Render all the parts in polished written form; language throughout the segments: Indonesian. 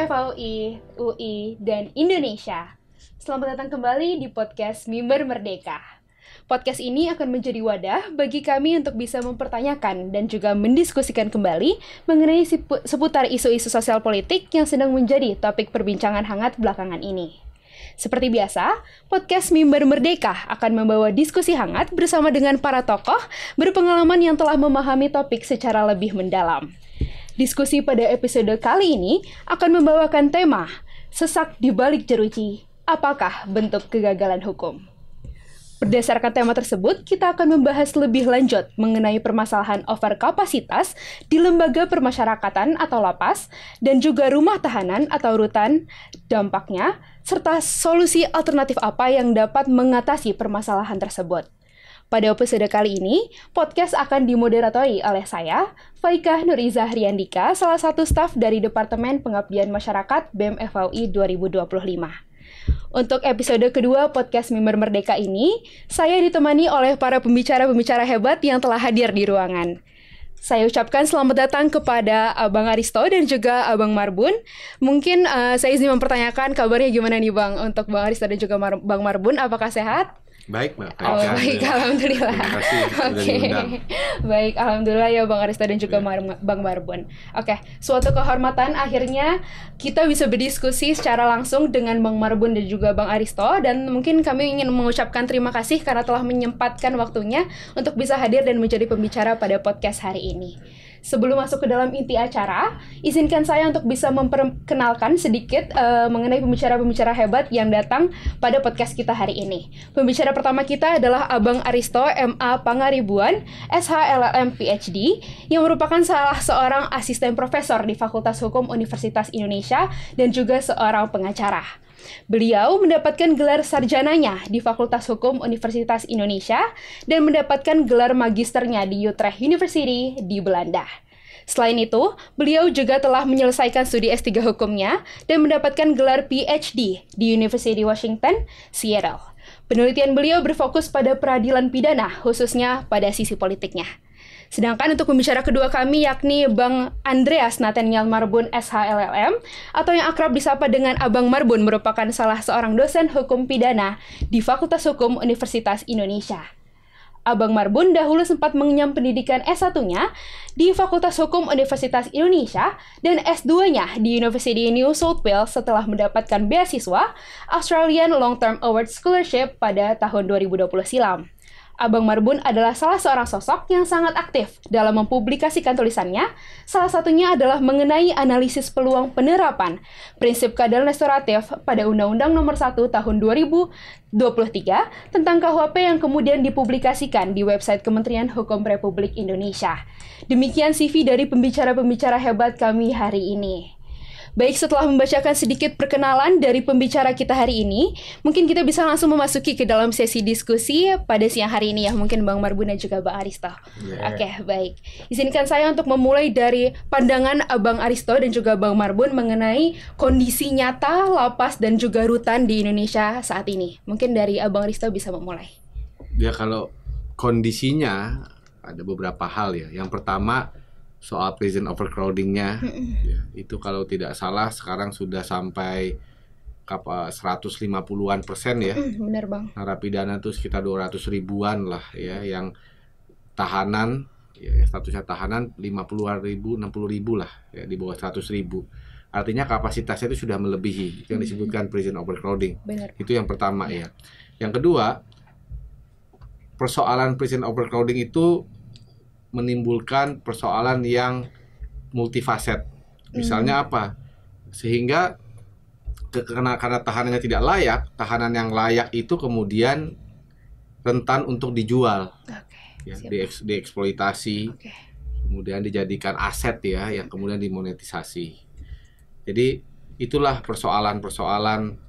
FAUI, UI, dan Indonesia. Selamat datang kembali di podcast Mimbar Merdeka. Podcast ini akan menjadi wadah bagi kami untuk bisa mempertanyakan dan juga mendiskusikan kembali mengenai seputar isu-isu sosial politik yang sedang menjadi topik perbincangan hangat belakangan ini. Seperti biasa, podcast Mimbar Merdeka akan membawa diskusi hangat bersama dengan para tokoh berpengalaman yang telah memahami topik secara lebih mendalam. Diskusi pada episode kali ini akan membawakan tema Sesak di balik jeruji, apakah bentuk kegagalan hukum? Berdasarkan tema tersebut, kita akan membahas lebih lanjut mengenai permasalahan overkapasitas di lembaga permasyarakatan atau lapas dan juga rumah tahanan atau rutan, dampaknya, serta solusi alternatif apa yang dapat mengatasi permasalahan tersebut. Pada episode kali ini, podcast akan dimoderatori oleh saya, Faikah Nuriza Hriandika, salah satu staf dari Departemen Pengabdian Masyarakat BEM FAUI 2025. Untuk episode kedua podcast Mimbar Merdeka ini, saya ditemani oleh para pembicara-pembicara hebat yang telah hadir di ruangan. Saya ucapkan selamat datang kepada Abang Aristo dan juga Abang Marbun. Mungkin saya izin mempertanyakan kabarnya gimana nih Bang, untuk Bang Aristo dan juga Bang Marbun, apakah sehat? Baik, Mbak. Baik, alhamdulillah. Terima kasih sudah diundang. Baik, alhamdulillah ya Bang Aristo dan juga Bang Marbun. Oke, suatu kehormatan akhirnya kita bisa berdiskusi secara langsung dengan Bang Marbun dan juga Bang Aristo, dan mungkin kami ingin mengucapkan terima kasih karena telah menyempatkan waktunya untuk bisa hadir dan menjadi pembicara pada podcast hari ini. Sebelum masuk ke dalam inti acara, izinkan saya untuk bisa memperkenalkan sedikit mengenai pembicara-pembicara hebat yang datang pada podcast kita hari ini. Pembicara pertama kita adalah Abang Aristo MA Pangaribuan, SHLLM PhD, yang merupakan salah seorang asisten profesor di Fakultas Hukum Universitas Indonesia dan juga seorang pengacara. Beliau mendapatkan gelar sarjananya di Fakultas Hukum Universitas Indonesia dan mendapatkan gelar magisternya di Utrecht University di Belanda. Selain itu, beliau juga telah menyelesaikan studi S3 hukumnya dan mendapatkan gelar PhD di University Washington, Seattle. Penelitian beliau berfokus pada peradilan pidana, khususnya pada sisi politiknya. Sedangkan untuk pembicara kedua kami yakni Bang Andreas Nathaniel Marbun SHLLM atau yang akrab disapa dengan Abang Marbun, merupakan salah seorang dosen hukum pidana di Fakultas Hukum Universitas Indonesia. Abang Marbun dahulu sempat mengenyam pendidikan S1-nya di Fakultas Hukum Universitas Indonesia dan S2-nya di University New South Wales setelah mendapatkan beasiswa Australian Long Term Award Scholarship pada tahun 2020 silam. Abang Marbun adalah salah seorang sosok yang sangat aktif dalam mempublikasikan tulisannya. Salah satunya adalah mengenai analisis peluang penerapan prinsip keadilan restoratif pada Undang-Undang Nomor 1 Tahun 2023 tentang KUHP yang kemudian dipublikasikan di website Kementerian Hukum Republik Indonesia. Demikian CV dari pembicara-pembicara hebat kami hari ini. Baik, setelah membacakan sedikit perkenalan dari pembicara kita hari ini, mungkin kita bisa langsung memasuki ke dalam sesi diskusi pada siang hari ini ya, mungkin Bang Marbun dan juga Bang Aristo. Oke, baik. Izinkan saya untuk memulai dari pandangan Abang Aristo dan juga Bang Marbun mengenai kondisi nyata lapas dan juga rutan di Indonesia saat ini. Mungkin dari Abang Aristo bisa memulai. Ya, kalau kondisinya ada beberapa hal ya. Yang pertama, soal prison overcrowding-nya, ya, itu kalau tidak salah sekarang sudah sampai 150-an persen ya. Benar Bang. Narapidana itu sekitar 200 ribuan lah ya, yang tahanan, ya, statusnya tahanan 50 ribu, 60 ribu lah, ya, di bawah 100 ribu. Artinya kapasitasnya itu sudah melebihi, itu yang disebutkan prison overcrowding. Benar. Itu yang pertama ya. Yang kedua, persoalan prison overcrowding itu menimbulkan persoalan yang multifaset. Misalnya apa? Sehingga karena tahanannya tidak layak, tahanan yang layak itu kemudian rentan untuk dijual, ya, dieksploitasi, kemudian dijadikan aset ya, yang kemudian dimonetisasi. Jadi itulah persoalan-persoalan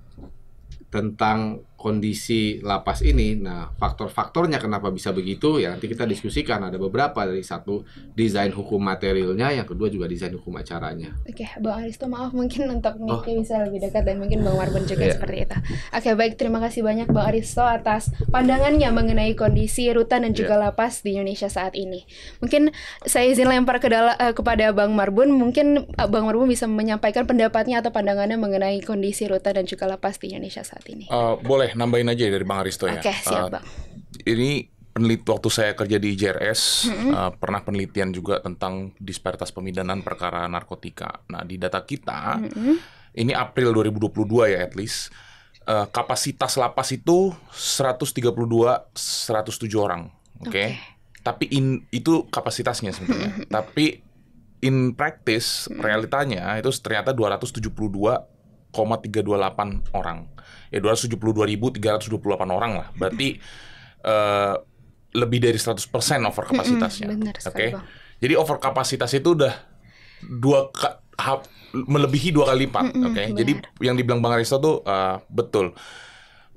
tentang kondisi lapas ini. Nah, faktor-faktornya kenapa bisa begitu ya nanti kita diskusikan. Ada beberapa, dari satu desain hukum materialnya, yang kedua juga desain hukum acaranya. Oke, Bang Aristo, maaf mungkin untuk mic-nya bisa lebih dekat dan mungkin Bang Marbun juga seperti itu. Oke, baik, terima kasih banyak Bang Aristo atas pandangannya mengenai kondisi rutan dan juga lapas di Indonesia saat ini. Mungkin saya izin lempar kepada Bang Marbun, mungkin Bang Marbun bisa menyampaikan pendapatnya atau pandangannya mengenai kondisi rutan dan juga lapas di Indonesia saat ini. Boleh nambahin aja dari Bang Aristo ya. Oke, siap Bang. Ini waktu saya kerja di JRS, pernah penelitian juga tentang disparitas pemidanaan perkara narkotika. Nah, di data kita, ini April 2022 ya at least, kapasitas lapas itu 132-107 orang. Oke. Tapi itu kapasitasnya sebenarnya. Tapi in practice, realitanya itu ternyata 272,328 orang. Ya 272.328 orang lah. Berarti lebih dari 100% over kapasitasnya. Oke. Jadi over kapasitas itu udah melebihi 2 kali lipat. Oke. Jadi yang dibilang Bang Aristo tuh betul.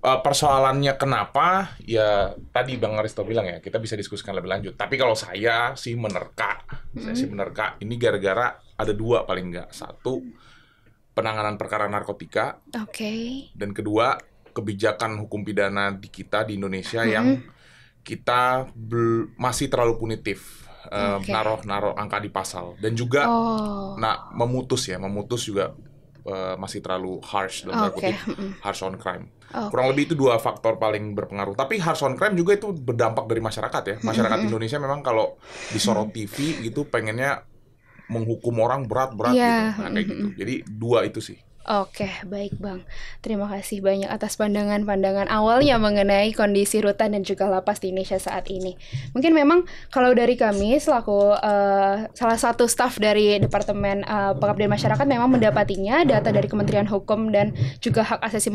Persoalannya kenapa? Ya tadi Bang Aristo bilang ya, kita bisa diskusikan lebih lanjut. Tapi kalau saya sih menerka, ini gara-gara ada 2 paling nggak. 1, penanganan perkara narkotika. Dan kedua, kebijakan hukum pidana di Indonesia yang kita masih terlalu punitif, naruh angka di pasal, dan juga memutus juga masih terlalu harsh dalam kutip, harsh on crime. Kurang lebih itu 2 faktor paling berpengaruh. Tapi harsh on crime juga itu berdampak dari masyarakat ya. Masyarakat Indonesia memang kalau disorot TV gitu pengennya menghukum orang berat-berat gitu. Nah, kayak gitu. Jadi 2 itu sih. Oke, baik Bang. Terima kasih banyak atas pandangan-pandangan awalnya mengenai kondisi rutan dan juga lapas di Indonesia saat ini. Mungkin memang kalau dari kami selaku salah satu staf dari Departemen Pengabdian Masyarakat memang mendapatinya data dari Kementerian Hukum dan juga Hak Asasi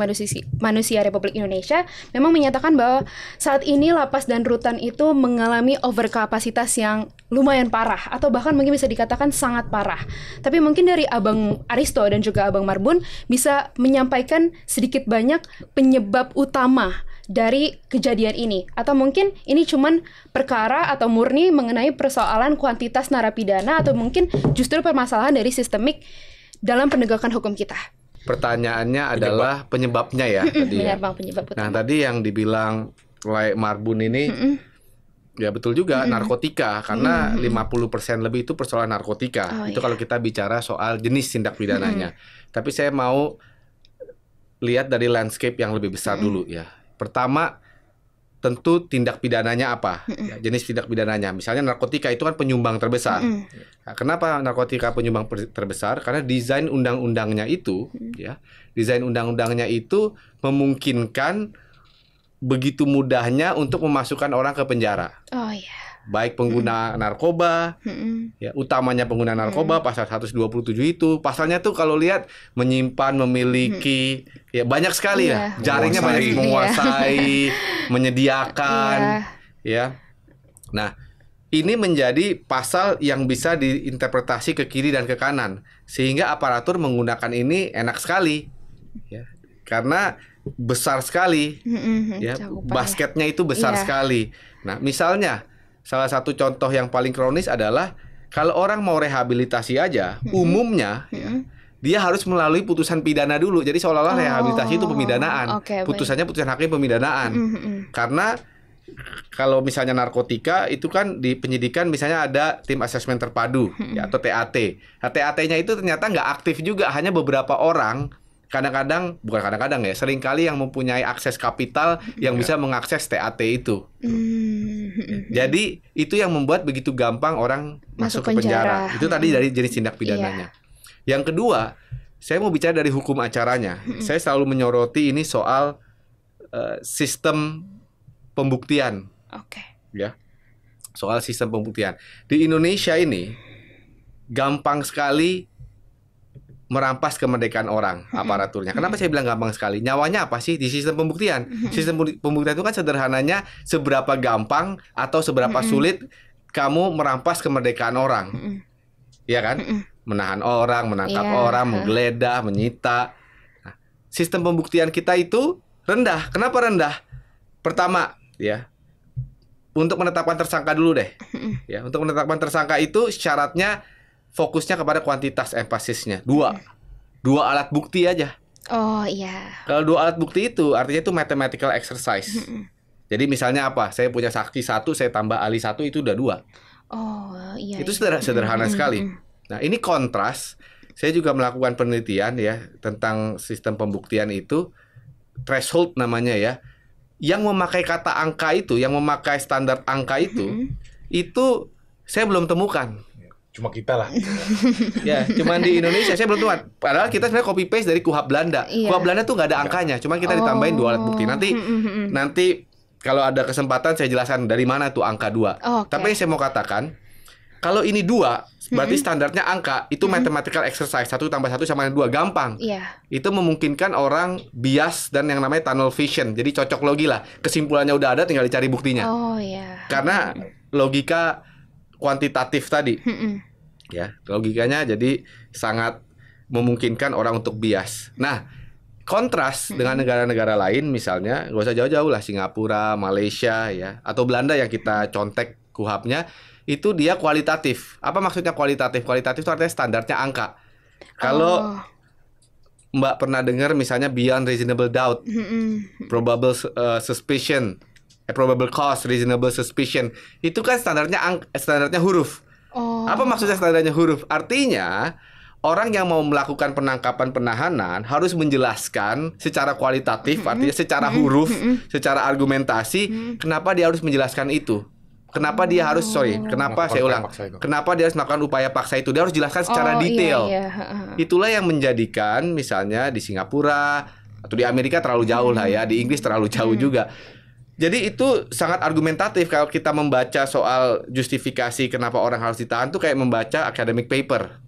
Manusia Republik Indonesia memang menyatakan bahwa saat ini lapas dan rutan itu mengalami overkapasitas yang lumayan parah atau bahkan mungkin bisa dikatakan sangat parah. Tapi mungkin dari Abang Aristo dan juga Abang Marbun bisa menyampaikan sedikit banyak penyebab utama dari kejadian ini, atau mungkin ini cuman perkara atau murni mengenai persoalan kuantitas narapidana, atau mungkin justru permasalahan dari sistemik dalam penegakan hukum kita. Pertanyaannya adalah penyebabnya ya tadi. Benar Bang, penyebab utama. Nah, tadi yang dibilang oleh Marbun ini ya betul juga, narkotika, karena 50% lebih itu persoalan narkotika. Itu kalau kita bicara soal jenis tindak pidananya. Tapi saya mau lihat dari landscape yang lebih besar dulu ya. Pertama, tentu tindak pidananya apa? Ya, jenis tindak pidananya. Misalnya narkotika itu kan penyumbang terbesar. Nah, kenapa narkotika penyumbang terbesar? Karena desain undang-undangnya itu, ya, desain undang-undangnya itu memungkinkan begitu mudahnya untuk memasukkan orang ke penjara. Baik pengguna narkoba, ya, utamanya pengguna narkoba, pasal 127 itu. Pasalnya tuh kalau lihat menyimpan, memiliki, ya banyak sekali ya. Jaringnya banyak, menguasai, menyediakan, ya. Nah, ini menjadi pasal yang bisa diinterpretasi ke kiri dan ke kanan, sehingga aparatur menggunakan ini enak sekali, ya. Karena besar sekali, ya, basketnya itu besar sekali. Nah, misalnya salah satu contoh yang paling kronis adalah kalau orang mau rehabilitasi aja, umumnya ya, dia harus melalui putusan pidana dulu. Jadi seolah-olah rehabilitasi itu pemidanaan. Putusannya putusan hakim pemidanaan. Karena kalau misalnya narkotika itu kan di penyidikan misalnya ada tim asesmen terpadu ya, atau TAT. Nah, TAT-nya itu ternyata nggak aktif juga, hanya beberapa orang. Seringkali yang mempunyai akses kapital yang bisa mengakses TAT itu. Jadi itu yang membuat begitu gampang orang masuk ke penjara. Itu tadi dari jenis tindak pidananya. Yang kedua, saya mau bicara dari hukum acaranya. Saya selalu menyoroti ini soal sistem pembuktian. Ya, soal sistem pembuktian di Indonesia ini gampang sekali merampas kemerdekaan orang, aparaturnya. Kenapa saya bilang gampang sekali? Nyawanya apa sih di sistem pembuktian? Sistem pembuktian itu kan sederhananya seberapa gampang atau seberapa sulit kamu merampas kemerdekaan orang. Ya kan? Menahan orang, menangkap orang, menggeledah, menyita. Nah, sistem pembuktian kita itu rendah. Kenapa rendah? Pertama, ya, untuk menetapkan tersangka dulu deh. Ya, untuk menetapkan tersangka itu syaratnya fokusnya kepada kuantitas, empasisnya. Dua alat bukti aja. Oh iya. Kalau 2 alat bukti itu artinya itu mathematical exercise. Jadi misalnya apa? Saya punya saksi 1, saya tambah ahli 1, itu udah 2. Oh iya. Itu sederhana sekali. Nah, ini kontras. Saya juga melakukan penelitian ya tentang sistem pembuktian itu, threshold namanya ya. Yang memakai kata angka itu, yang memakai standar angka itu saya belum temukan. Cuma kita lah. Ya, cuman di Indonesia saya belum temukan. Padahal kita sebenarnya copy paste dari KUHP Belanda. Iya. KUHP Belanda tuh nggak ada angkanya, cuma kita ditambahin 2 alat bukti. Nanti kalau ada kesempatan saya jelaskan dari mana tuh angka 2. Tapi yang saya mau katakan, kalau ini 2, berarti standarnya angka itu mathematical exercise, 1 tambah 1 sama 2, gampang. Itu memungkinkan orang bias dan yang namanya tunnel vision. Jadi cocok logi lah. Kesimpulannya udah ada, tinggal dicari buktinya. Karena logika kuantitatif tadi. Ya, logikanya jadi sangat memungkinkan orang untuk bias. Nah, kontras dengan negara-negara lain misalnya, gak usah jauh-jauh lah, Singapura, Malaysia ya, atau Belanda yang kita contek KUHP-nya, itu dia kualitatif. Apa maksudnya kualitatif? Kualitatif itu artinya standarnya angka. Kalau Mbak pernah dengar misalnya beyond reasonable doubt, probable suspicion, probable cause, reasonable suspicion, itu kan standarnya huruf. Apa maksudnya standarnya huruf? Artinya orang yang mau melakukan penangkapan penahanan harus menjelaskan secara kualitatif, artinya secara huruf, secara argumentasi, kenapa dia harus menjelaskan itu. Kenapa dia harus, kenapa saya ulang, kenapa dia harus melakukan upaya paksa itu. Dia harus jelaskan secara detail. Itulah yang menjadikan misalnya di Singapura atau di Amerika terlalu jauh lah ya, di Inggris terlalu jauh juga. Jadi itu sangat argumentatif. Kalau kita membaca soal justifikasi kenapa orang harus ditahan tuh kayak membaca academic paper.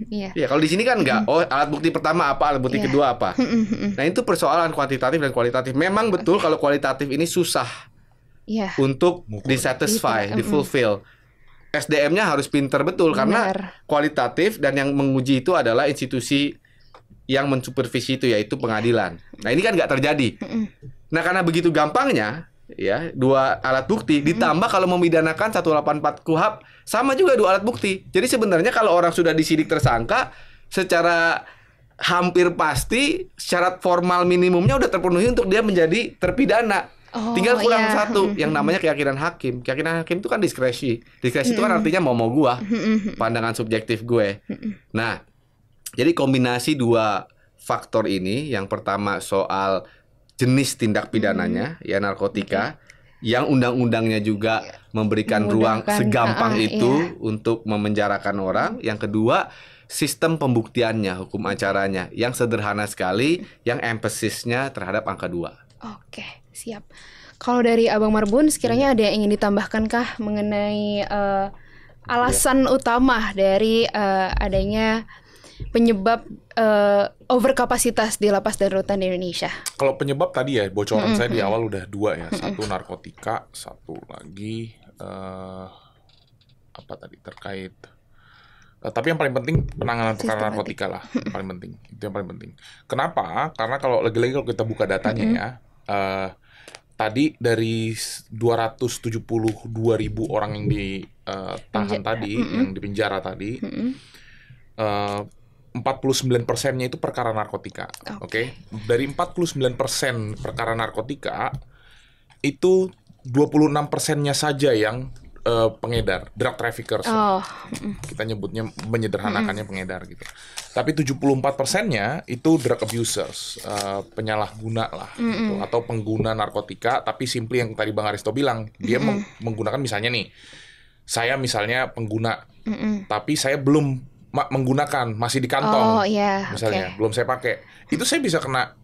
Ya, kalau di sini kan enggak. Alat bukti pertama apa, alat bukti kedua apa. Nah, itu persoalan kuantitatif dan kualitatif. Memang betul kalau kualitatif ini susah untuk disatisfy, difulfill. SDM-nya harus pinter betul. Karena kualitatif dan yang menguji itu adalah institusi yang mensupervisi itu, yaitu pengadilan. Nah, ini kan nggak terjadi. Nah, karena begitu gampangnya ya, 2 alat bukti ditambah kalau memidanakan 184 KUHP sama juga 2 alat bukti. Jadi sebenarnya kalau orang sudah disidik tersangka, secara hampir pasti syarat formal minimumnya udah terpenuhi untuk dia menjadi terpidana. Tinggal kurang satu yang namanya keyakinan hakim. Keyakinan hakim itu kan diskresi. Diskresi itu kan artinya mau gua, pandangan subjektif gue. Nah, jadi kombinasi 2 faktor ini, yang pertama soal jenis tindak pidananya, ya narkotika, yang undang-undangnya juga memberikan ruang segampang itu untuk memenjarakan orang. Yang kedua, sistem pembuktiannya, hukum acaranya, yang sederhana sekali, yang empasisnya terhadap angka 2. Oke, siap. Kalau dari Abang Marbun, sekiranya ada yang ingin ditambahkan kah mengenai alasan utama dari adanya penyebab overkapasitas di lapas dan rutan di Indonesia? Kalau penyebab tadi ya, bocoran saya di awal udah 2 ya. 1 narkotika, 1 lagi apa tadi terkait. Tapi yang paling penting penanganan perkara narkotika lah, paling penting. Itu yang paling penting. Kenapa? Karena kalau lagi-lagi kalau kita buka datanya ya, tadi dari 272.000 orang yang ditahan tadi, yang dipenjara tadi, 49%-nya itu perkara narkotika. Oke? Dari 49% perkara narkotika, itu 26%-nya saja yang pengedar, drug traffickers. Kita nyebutnya, menyederhanakannya pengedar gitu. Tapi 74%-nya itu drug abusers, penyalahguna lah gitu, atau pengguna narkotika, tapi simply yang tadi Bang Aristo bilang, dia menggunakan misalnya nih, saya misalnya pengguna, tapi saya belum menggunakan, masih di kantong, misalnya, belum saya pakai. Itu saya bisa kena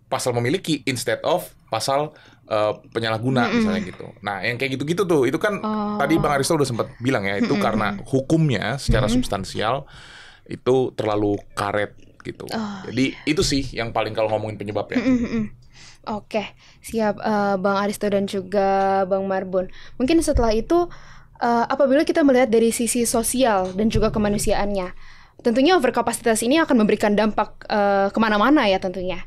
pasal memiliki instead of pasal penyalahguna misalnya gitu. Nah, yang kayak gitu-gitu tuh, itu kan tadi Bang Aristo udah sempat bilang ya, itu karena hukumnya secara substansial itu terlalu karet gitu. Jadi itu sih yang paling kalau ngomongin penyebabnya. Oke, siap Bang Aristo dan juga Bang Marbun. Mungkin setelah itu apabila kita melihat dari sisi sosial dan juga kemanusiaannya, tentunya overkapasitas ini akan memberikan dampak kemana-mana ya tentunya.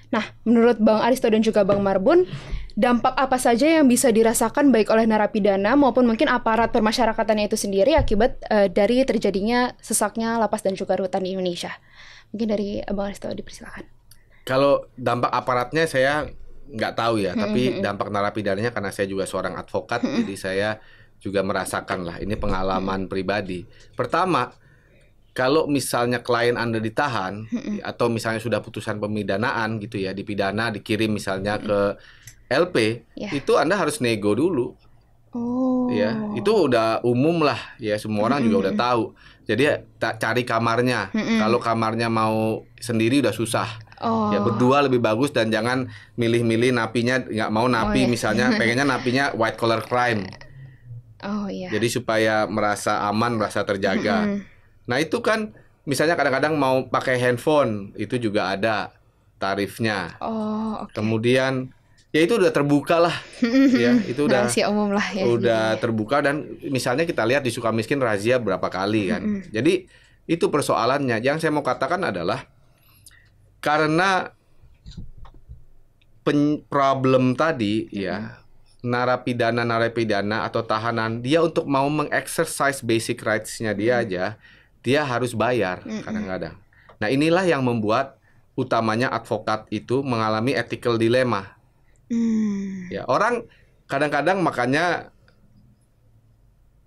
Nah, menurut Bang Aristo dan juga Bang Marbun, dampak apa saja yang bisa dirasakan baik oleh narapidana maupun mungkin aparat permasyarakatannya itu sendiri akibat dari terjadinya sesaknya lapas dan juga rutan di Indonesia? Mungkin dari Bang Aristo dipersilakan. Kalau dampak aparatnya saya nggak tahu ya, tapi dampak narapidananya karena saya juga seorang advokat, jadi saya juga merasakan lah, ini pengalaman pribadi. Pertama, kalau misalnya klien Anda ditahan atau misalnya sudah putusan pemidanaan gitu ya, dipidana, dikirim misalnya ke LP, itu Anda harus nego dulu. Ya, itu udah umum lah ya, semua orang juga udah tahu. Jadi cari kamarnya. Kalau kamarnya mau sendiri udah susah. Ya berdua lebih bagus, dan jangan milih-milih napinya, nggak mau napi misalnya, pengennya napinya white collar crime. Jadi supaya merasa aman, merasa terjaga. Nah itu kan misalnya kadang-kadang mau pakai handphone, itu juga ada tarifnya. Kemudian ya itu udah terbuka lah, ya itu udah rahasia umum lah ya. Udah terbuka, dan misalnya kita lihat di Sukamiskin razia berapa kali kan. Jadi itu persoalannya. Yang saya mau katakan adalah karena problem tadi ya, narapidana atau tahanan dia untuk mau mengexercise basic rights-nya dia aja, dia harus bayar kadang-kadang. Nah inilah yang membuat utamanya advokat itu mengalami ethical dilemma. Ya orang kadang-kadang, makanya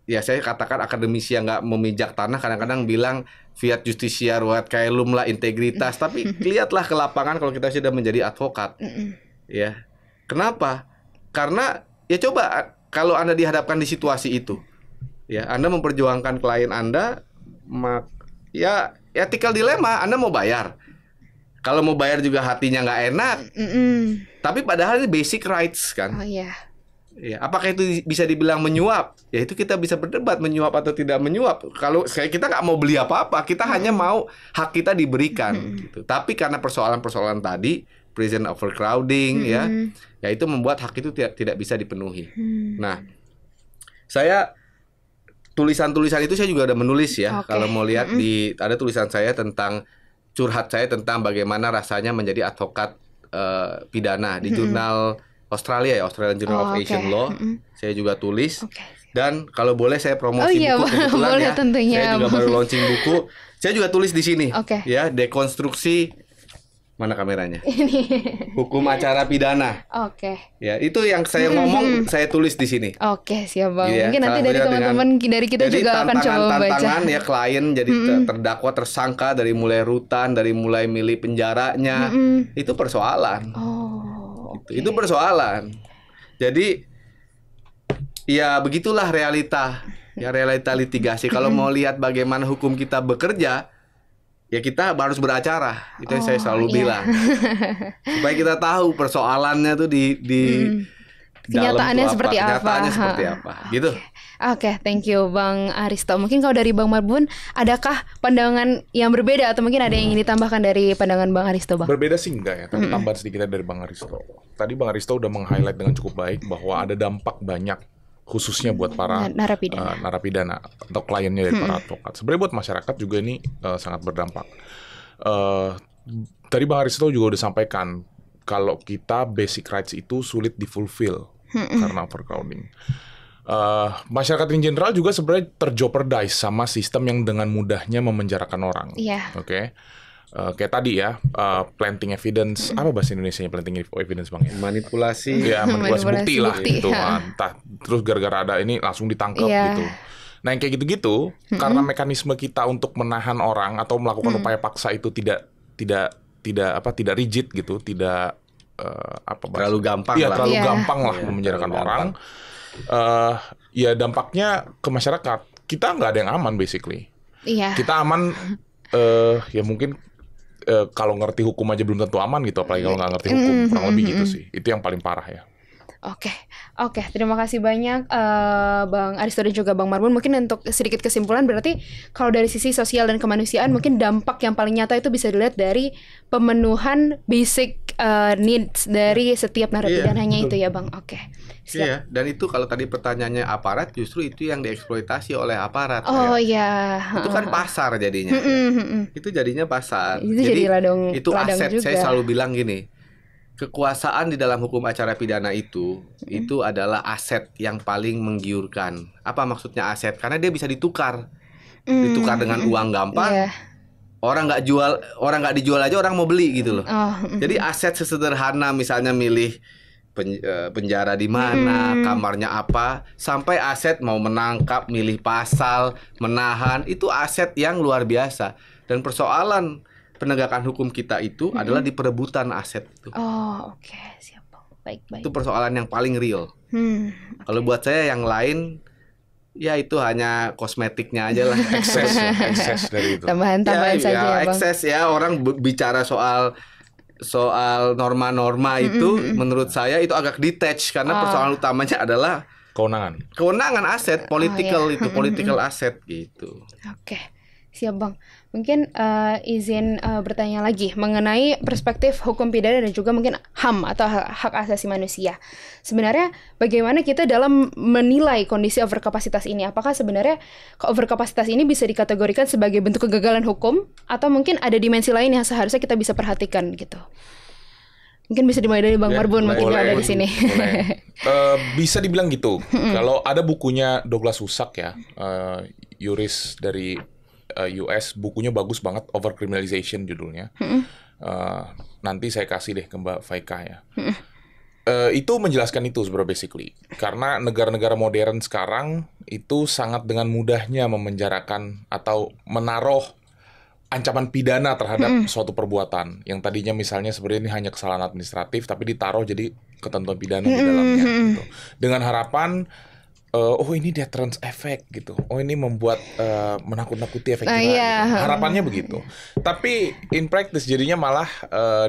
ya saya katakan akademisi yang nggak memijak tanah kadang-kadang bilang fiat justisia ruat caelum lah, integritas. Tapi lihatlah ke lapangan kalau kita sudah menjadi advokat. Ya kenapa? Karena ya coba kalau Anda dihadapkan di situasi itu, ya Anda memperjuangkan klien Anda, ya ethical dilemma, Anda mau bayar. Kalau mau bayar juga hatinya nggak enak. Tapi padahal ini basic rights kan. Ya, apakah itu bisa dibilang menyuap? Ya itu kita bisa berdebat menyuap atau tidak menyuap. Kalau kita nggak mau beli apa-apa, kita hanya mau hak kita diberikan. Gitu. Tapi karena persoalan-persoalan tadi, prison overcrowding, ya itu membuat hak itu tidak bisa dipenuhi. Nah, saya tulisan-tulisan itu saya juga udah menulis ya. Kalau mau lihat ada tulisan saya tentang curhat saya tentang bagaimana rasanya menjadi advokat pidana di jurnal Australia ya, Australian Journal of Asian Law. Saya juga tulis. Dan kalau boleh saya promosi buku kebetulan boleh, ya. Tentunya. Saya juga baru launching buku. Saya juga tulis di sini. Ya, dekonstruksi, mana kameranya? Hukum acara pidana. Ya, itu yang saya ngomong, saya tulis di sini. Siap Bang. Ya, mungkin nanti dari teman-teman dari kita juga akan coba membaca. Tantangan ya, klien jadi terdakwa, tersangka, dari mulai rutan, dari mulai milih penjaranya, itu persoalan. Itu persoalan. Jadi ya begitulah realita. Ya realita litigasi. Kalau mau lihat bagaimana hukum kita bekerja, ya kita harus beracara. Itu yang saya selalu bilang. Supaya kita tahu persoalannya tuh di kenyataannya seperti apa. Kenyataannya seperti apa. Gitu. Thank you Bang Aristo. Mungkin kalau dari Bang Marbun, adakah pandangan yang berbeda atau mungkin ada yang ingin ditambahkan dari pandangan Bang Aristo, Bang? Berbeda sih enggak ya, tapi tambahan sedikit dari Bang Aristo. Tadi Bang Aristo udah meng-highlight dengan cukup baik bahwa ada dampak banyak khususnya buat para narapidana atau kliennya dari para advokat. Sebenarnya buat masyarakat juga ini sangat berdampak. Tadi Bang Aristo juga udah sampaikan kalau kita basic rights itu sulit difulfill karena overcrowding. Masyarakat in general juga sebenarnya terjeopardize sama sistem yang dengan mudahnya memenjarakan orang. Kayak tadi ya, planting evidence, apa bahasa Indonesianya planting evidence Bang ya? Manipulasi. Ya, manipulasi bukti lah gitu. Entah terus gara-gara ada ini langsung ditangkap gitu. Nah, yang kayak gitu-gitu karena mekanisme kita untuk menahan orang atau melakukan upaya paksa itu tidak rigid gitu, tidak terlalu gampang lah. Terlalu gampang lah memenjarakan orang. Ya dampaknya ke masyarakat, kita nggak ada yang aman basically. Kita aman ya mungkin kalau ngerti hukum aja belum tentu aman gitu, apalagi kalau nggak ngerti hukum, kurang lebih gitu sih. Itu yang paling parah ya. Oke, terima kasih banyak Bang Aristo dan juga Bang Marbun. Mungkin untuk sedikit kesimpulan, berarti kalau dari sisi sosial dan kemanusiaan, mungkin dampak yang paling nyata itu bisa dilihat dari pemenuhan basic needs dari setiap narapidananya itu ya Bang. Siap. Iya, dan itu kalau tadi pertanyaannya aparat, justru itu yang dieksploitasi oleh aparat. Itu kan pasar jadinya. Itu jadinya pasar. Jadi itu ladang aset. juga. Saya selalu bilang gini, kekuasaan di dalam hukum acara pidana itu adalah aset yang paling menggiurkan. Apa maksudnya aset? Karena dia bisa ditukar dengan uang gampang. Orang nggak dijual aja orang mau beli gitu loh. Jadi aset sesederhana misalnya milih penjara di mana, kamarnya apa, sampai aset mau menangkap, milih pasal, menahan, itu aset yang luar biasa. Dan persoalan penegakan hukum kita itu adalah di perebutan aset itu. Oke, siap. Baik. Itu persoalan yang paling real. Kalau buat saya yang lain, ya itu hanya kosmetiknya aja lah. Ekses dari itu. Tambahan saja ya, Bang. Ekses ya, orang bicara soal norma-norma itu, menurut saya itu agak detach karena persoalan utamanya adalah kewenangan aset, political asset gitu. Oke. Siap, Bang. Mungkin izin bertanya lagi mengenai perspektif hukum pidana dan juga mungkin HAM atau hak asasi manusia. Sebenarnya bagaimana kita dalam menilai kondisi overkapasitas ini? Apakah sebenarnya overkapasitas ini bisa dikategorikan sebagai bentuk kegagalan hukum atau mungkin ada dimensi lain yang seharusnya kita bisa perhatikan gitu? Mungkin bisa dimulai dari Bang Marbun, mungkin ada di sini. Bisa dibilang gitu. Kalau ada bukunya Douglas Hussack ya, yuris dari US, bukunya bagus banget, Overcriminalization judulnya. Nanti saya kasih deh ke Mbak Faika ya. Itu menjelaskan itu sebenarnya basically. Karena negara-negara modern sekarang itu sangat dengan mudahnya memenjarakan atau menaruh ancaman pidana terhadap suatu perbuatan yang tadinya misalnya sebenarnya ini hanya kesalahan administratif tapi ditaruh jadi ketentuan pidana di dalamnya gitu. Dengan harapan ini deterrence effect gitu. Ini membuat menakut-nakuti efek jerah. Gitu. Harapannya begitu. Tapi in practice jadinya malah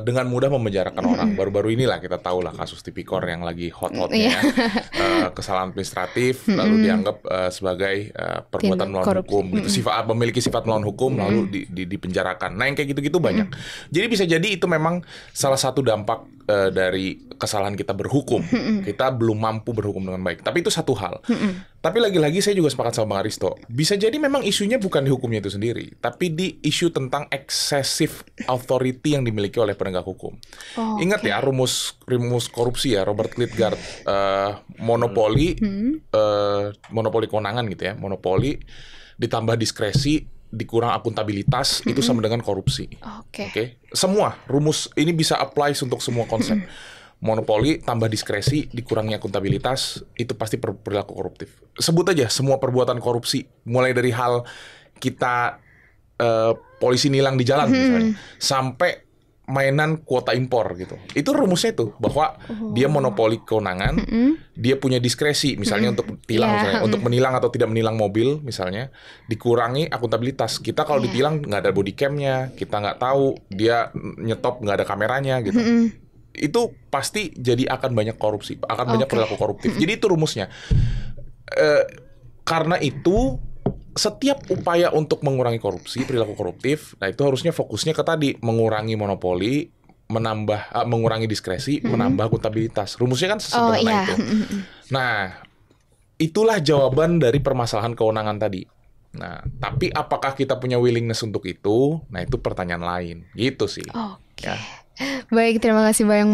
dengan mudah memenjarakan orang. Baru-baru inilah kita tahu lah kasus Tipikor yang lagi hot-hotnya. Kesalahan administratif lalu dianggap sebagai perbuatan melawan hukum gitu. Memiliki sifat melawan hukum lalu dipenjarakan. Nah, yang kayak gitu-gitu banyak. Jadi bisa jadi itu memang salah satu dampak dari kesalahan kita berhukum. Kita belum mampu berhukum dengan baik. Tapi itu satu hal. Tapi lagi-lagi saya juga sepakat sama Bang Aristo. Bisa jadi memang isunya bukan di hukumnya itu sendiri, tapi di isu tentang excessive authority yang dimiliki oleh penegak hukum. Ingat ya rumus korupsi ya, Robert Klitgard, monopoli kewenangan gitu ya, monopoli ditambah diskresi dikurang akuntabilitas itu sama dengan korupsi. Oke. Semua rumus ini bisa apply untuk semua konsep. Monopoli tambah diskresi dikurangi akuntabilitas itu pasti perilaku koruptif. Sebut aja semua perbuatan korupsi, mulai dari hal kita polisi nilang di jalan misalnya, sampai mainan kuota impor gitu. Itu rumusnya tuh bahwa dia monopoli kewenangan, dia punya diskresi misalnya untuk tilang misalnya, untuk menilang atau tidak menilang mobil misalnya, dikurangi akuntabilitas. Kita kalau ditilang nggak ada body cam-nya, kita nggak tahu dia nyetop nggak ada kameranya gitu. Itu pasti jadi akan banyak korupsi, akan banyak perilaku koruptif. Jadi itu rumusnya. Karena itu setiap upaya untuk mengurangi korupsi, perilaku koruptif, nah itu harusnya fokusnya ke tadi mengurangi monopoli, mengurangi diskresi, menambah akuntabilitas. Rumusnya kan sesederhana itu. Nah, itulah jawaban dari permasalahan kewenangan tadi. Nah, tapi apakah kita punya willingness untuk itu? Nah, itu pertanyaan lain. Gitu sih. Ya. Baik, terima kasih Bang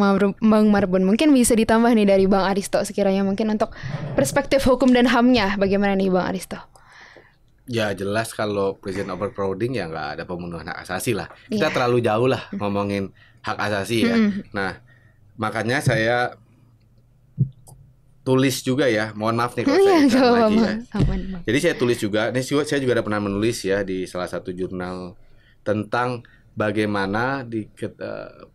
Marbun. Mungkin bisa ditambah nih dari Bang Aristo sekiranya mungkin untuk perspektif hukum dan HAM-nya bagaimana nih Bang Aristo? Ya jelas kalau presiden overcrowding ya nggak ada pemenuhan hak asasi lah. Kita terlalu jauh lah ngomongin hak asasi ya. Nah makanya saya tulis juga ya. Mohon maaf nih kalau saya ucap lagi ya. Jadi saya tulis juga. Ini saya juga ada pernah menulis ya di salah satu jurnal tentang bagaimana di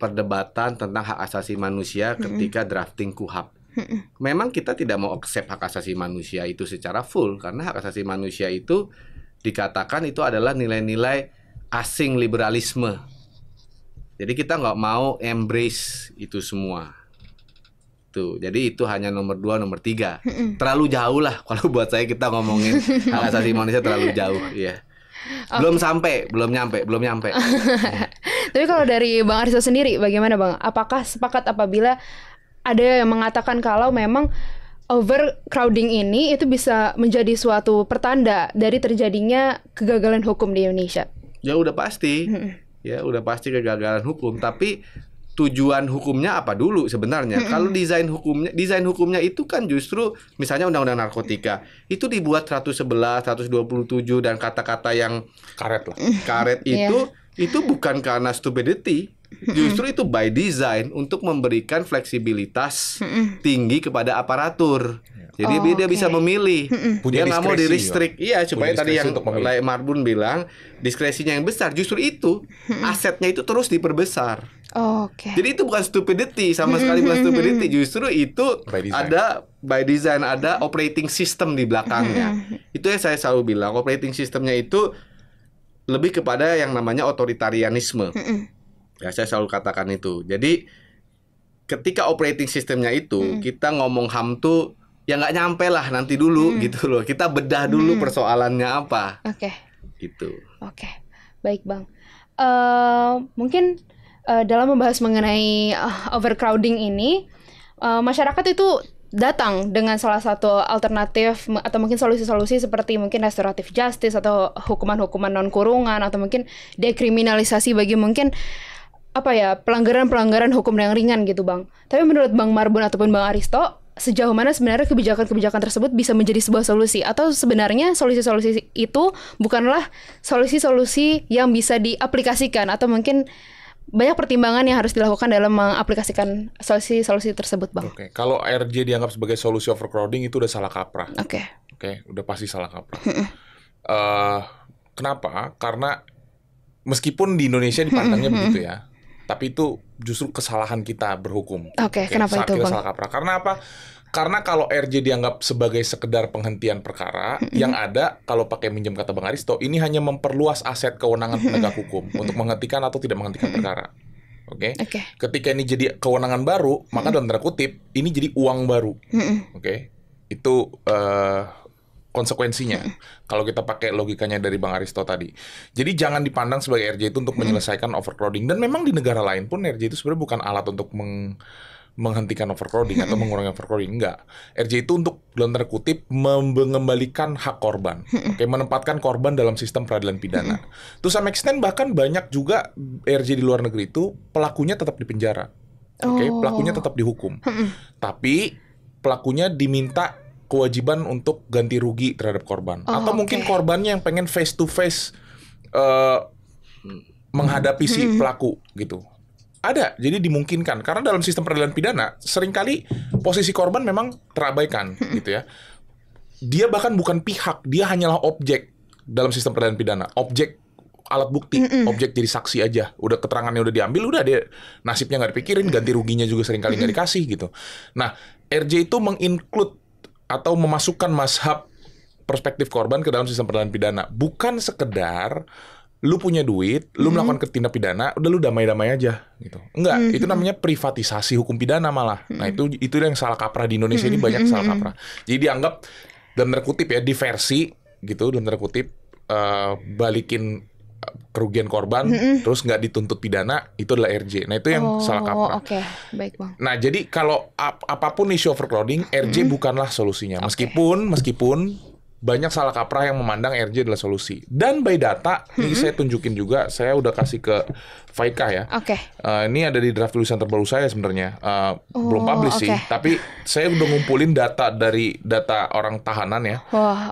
perdebatan tentang hak asasi manusia ketika drafting KUHP. Memang kita tidak mau accept hak asasi manusia itu secara full karena hak asasi manusia itu dikatakan itu adalah nilai-nilai asing liberalisme. Jadi kita nggak mau embrace itu semua. Tuh, jadi itu hanya nomor 2, nomor 3. Terlalu jauh lah kalau buat saya kita ngomongin hak asasi manusia terlalu jauh, ya. Belum nyampe. Tapi kalau dari Bang Aristo sendiri bagaimana Bang? Apakah sepakat apabila ada yang mengatakan kalau memang overcrowding ini itu bisa menjadi suatu pertanda dari terjadinya kegagalan hukum di Indonesia? Ya udah pasti. Ya udah pasti kegagalan hukum, tapi tujuan hukumnya apa dulu sebenarnya. Kalau desain hukumnya itu kan justru misalnya undang-undang narkotika itu dibuat 111, 127 dan kata-kata yang karet itu bukan karena stupidity. Justru itu by design untuk memberikan fleksibilitas tinggi kepada aparatur. Jadi dia bisa memilih. Dia nggak mau di-restrict. Iya, supaya tadi yang Marbun bilang diskresinya yang besar. Justru itu asetnya itu terus diperbesar. Jadi itu bukan stupidity, sama sekali bukan stupidity. Justru itu ada by design, ada operating system di belakangnya. Itu yang saya selalu bilang, operating systemnya itu lebih kepada yang namanya otoritarianisme. Ya, saya selalu katakan itu. Jadi ketika operating systemnya itu kita ngomong HAM tuh ya nggak nyampe lah, nanti dulu gitu loh. Kita bedah dulu persoalannya apa. Gitu. Baik Bang. Mungkin dalam membahas mengenai overcrowding ini, masyarakat itu datang dengan salah satu alternatif atau mungkin solusi-solusi seperti mungkin restoratif justice atau hukuman-hukuman non-kurungan atau mungkin dekriminalisasi bagi mungkin pelanggaran-pelanggaran hukum yang ringan gitu Bang. Tapi menurut Bang Marbun ataupun Bang Aristo, sejauh mana sebenarnya kebijakan-kebijakan tersebut bisa menjadi sebuah solusi? Atau sebenarnya solusi-solusi itu bukanlah solusi-solusi yang bisa diaplikasikan? Atau mungkin banyak pertimbangan yang harus dilakukan dalam mengaplikasikan solusi-solusi tersebut Bang? Kalau RJ dianggap sebagai solusi overcrowding itu udah salah kaprah. Udah pasti salah kaprah. Kenapa? Karena meskipun di Indonesia dipandangnya begitu ya, tapi itu justru kesalahan kita berhukum. Kenapa itu Bang? Salah kaprah. Karena apa? Karena kalau RJ dianggap sebagai sekedar penghentian perkara, yang ada kalau pakai minjem kata Bang Aristo, ini hanya memperluas aset kewenangan penegak hukum untuk menghentikan atau tidak menghentikan perkara. Ketika ini jadi kewenangan baru, maka dalam tanda kutip ini jadi uang baru. Itu konsekuensinya kalau kita pakai logikanya dari Bang Aristo tadi. Jadi jangan dipandang sebagai RJ itu untuk menyelesaikan overcrowding. Dan memang di negara lain pun RJ itu sebenarnya bukan alat untuk menghentikan overcrowding atau mengurangi overcrowding. Enggak. RJ itu untuk dalam tanda kutip mengembalikan hak korban. Menempatkan korban dalam sistem peradilan pidana. To some extent bahkan banyak juga RJ di luar negeri itu pelakunya tetap di penjara. Pelakunya tetap dihukum. Tapi pelakunya diminta kewajiban untuk ganti rugi terhadap korban. Atau mungkin korbannya yang pengen face to face menghadapi si pelaku gitu. Ada, jadi dimungkinkan. Karena dalam sistem peradilan pidana seringkali posisi korban memang terabaikan gitu ya. Dia bahkan bukan pihak, dia hanyalah objek dalam sistem peradilan pidana. Objek alat bukti, objek jadi saksi aja. Udah keterangannya udah diambil, udah dia nasibnya nggak dipikirin, ganti ruginya juga seringkali nggak dikasih gitu. Nah, RJ itu menginclude atau memasukkan mazhab perspektif korban ke dalam sistem peradilan pidana. Bukan sekedar lu punya duit, lu melakukan tindak pidana, udah lu damai-damai aja gitu. Enggak, itu namanya privatisasi hukum pidana malah. Nah, itu yang salah kaprah di Indonesia ini, banyak salah kaprah. Jadi dianggap dalam tanda kutip ya diversi gitu, dalam tanda kutip balikin kerugian korban terus nggak dituntut pidana, itu adalah RJ. Nah, itu yang salah kaprah. Baik Bang. Nah, jadi kalau apapun isu overcrowding, RJ bukanlah solusinya. Meskipun banyak salah kaprah yang memandang RJ adalah solusi. Dan by data, ini saya tunjukin juga, saya udah kasih ke Faikah ya. Ini ada di draft tulisan terbaru saya sebenarnya. Belum publish sih, tapi saya udah ngumpulin data dari data orang tahanan ya.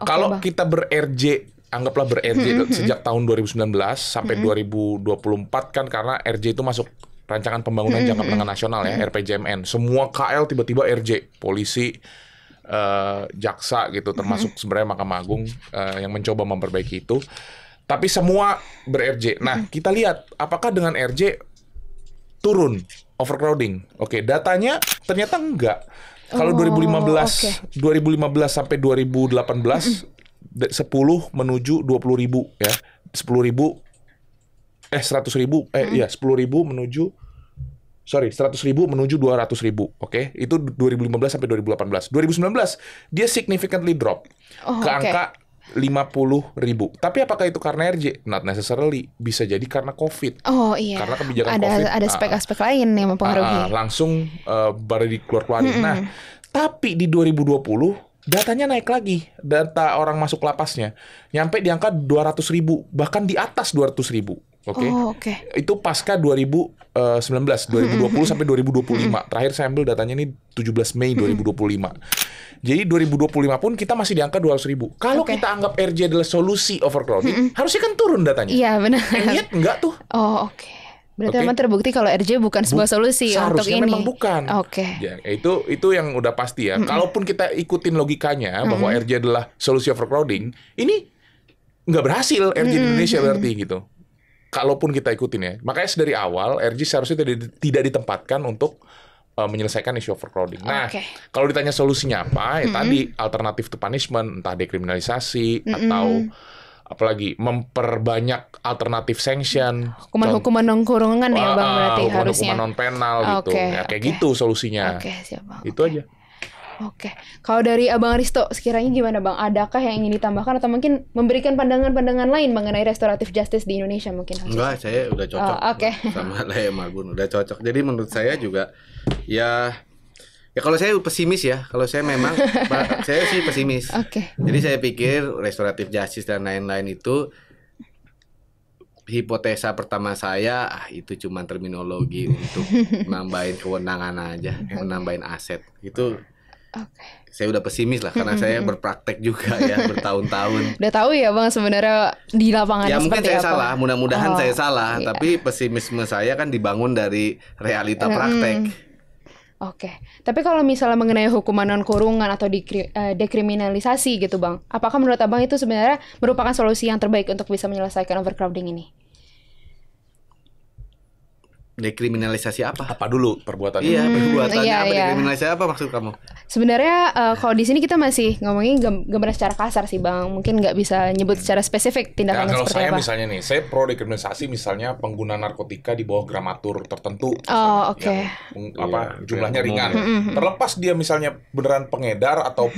Kalau kita ber-RJ, anggaplah ber-RJ sejak tahun 2019 sampai 2024 kan, karena RJ itu masuk rancangan pembangunan jangka menengah nasional ya, RPJMN. Semua KL tiba-tiba RJ, polisi, jaksa gitu, termasuk sebenarnya Mahkamah Agung yang mencoba memperbaiki itu. Tapi semua ber-RJ. Nah, kita lihat apakah dengan RJ turun overcrowding. Datanya ternyata enggak. Kalau 2015 sampai 2018 10 menuju 20.000 ya. 10.000 10.000 menuju 100.000 menuju 200.000. Itu 2015 sampai 2018. 2019 dia significantly drop ke angka 50.000. Tapi apakah itu karena RJ? Not necessarily. Bisa jadi karena COVID. Karena kebijakan COVID. Ada aspek-aspek lain yang mempengaruhi. Langsung baru dikeluarin. Nah, tapi di 2020 datanya naik lagi, data orang masuk lapasnya nyampe di angka 200.000, bahkan di atas 200.000. Oke. Oh, oke. Itu pasca 2019, 2020 sampai 2025. Terakhir saya ambil datanya ini 17 Mei 2025. Jadi 2025 pun kita masih di angka 200.000. Kalau Oke. kita anggap RJ adalah solusi overcrowding, harusnya kan turun datanya. Iya, benar. Lihat enggak tuh? Oh, oke. Berarti Oke. memang terbukti kalau RJ bukan sebuah solusi untuk Seharusnya ini. memang bukan. Oke. Ya, itu yang udah pasti ya. Kalaupun kita ikutin logikanya bahwa RJ adalah solusi overcrowding, ini nggak berhasil RJ di Indonesia berarti gitu. Kalaupun kita ikutin ya. Makanya dari awal RJ seharusnya tidak ditempatkan untuk menyelesaikan isu overcrowding. Nah, Oke. kalau ditanya solusinya apa, ya tadi alternatif to punishment, entah dekriminalisasi atau apalagi memperbanyak alternatif sanction, Hukuman-hukuman non kurungan ya, Bang, berarti harusnya. hukuman non penal gitu, Oke, ya kayak oke. gitu solusinya. Oke, siap, Bang. Itu aja. Oke. Kalau dari Abang Aristo, sekiranya gimana, Bang? Adakah yang ingin ditambahkan atau mungkin memberikan pandangan-pandangan lain mengenai restoratif justice di Indonesia mungkin? Enggak, saya udah cocok Oh, oke. sama Laya Marbun, udah cocok. Jadi menurut saya juga ya kalau saya pesimis ya. Kalau saya memang saya sih pesimis. Oke. Jadi saya pikir restoratif justice dan lain-lain itu hipotesa pertama saya itu cuma terminologi untuk nambahin kewenangan aja, menambahin aset. Itu Oke. saya udah pesimis lah karena saya berpraktek juga ya bertahun-tahun. Udah tahu ya, Bang, sebenarnya di lapangan Ya mungkin seperti saya apa? salah, mudah-mudahan Oh, saya salah, iya. tapi pesimisme saya kan dibangun dari realita praktek. Oke. Tapi kalau misalnya mengenai hukuman non kurungan atau dekriminalisasi gitu, Bang, apakah menurut Abang itu sebenarnya merupakan solusi yang terbaik untuk bisa menyelesaikan overcrowding ini? Dekriminalisasi apa? Apa dulu perbuatan Iya, perbuatannya iya, apa? iya. Dekriminalisasi apa maksud kamu? Sebenarnya kalau di sini kita masih ngomongin gambaran secara kasar sih, Bang. Mungkin nggak bisa nyebut secara spesifik Nah, tindakannya kalau seperti saya apa. misalnya nih, saya pro dekriminalisasi misalnya pengguna narkotika di bawah gramatur tertentu. Oh, misalnya, oke. yang jumlahnya Iya, ringan. Terlepas dia misalnya beneran pengedar atau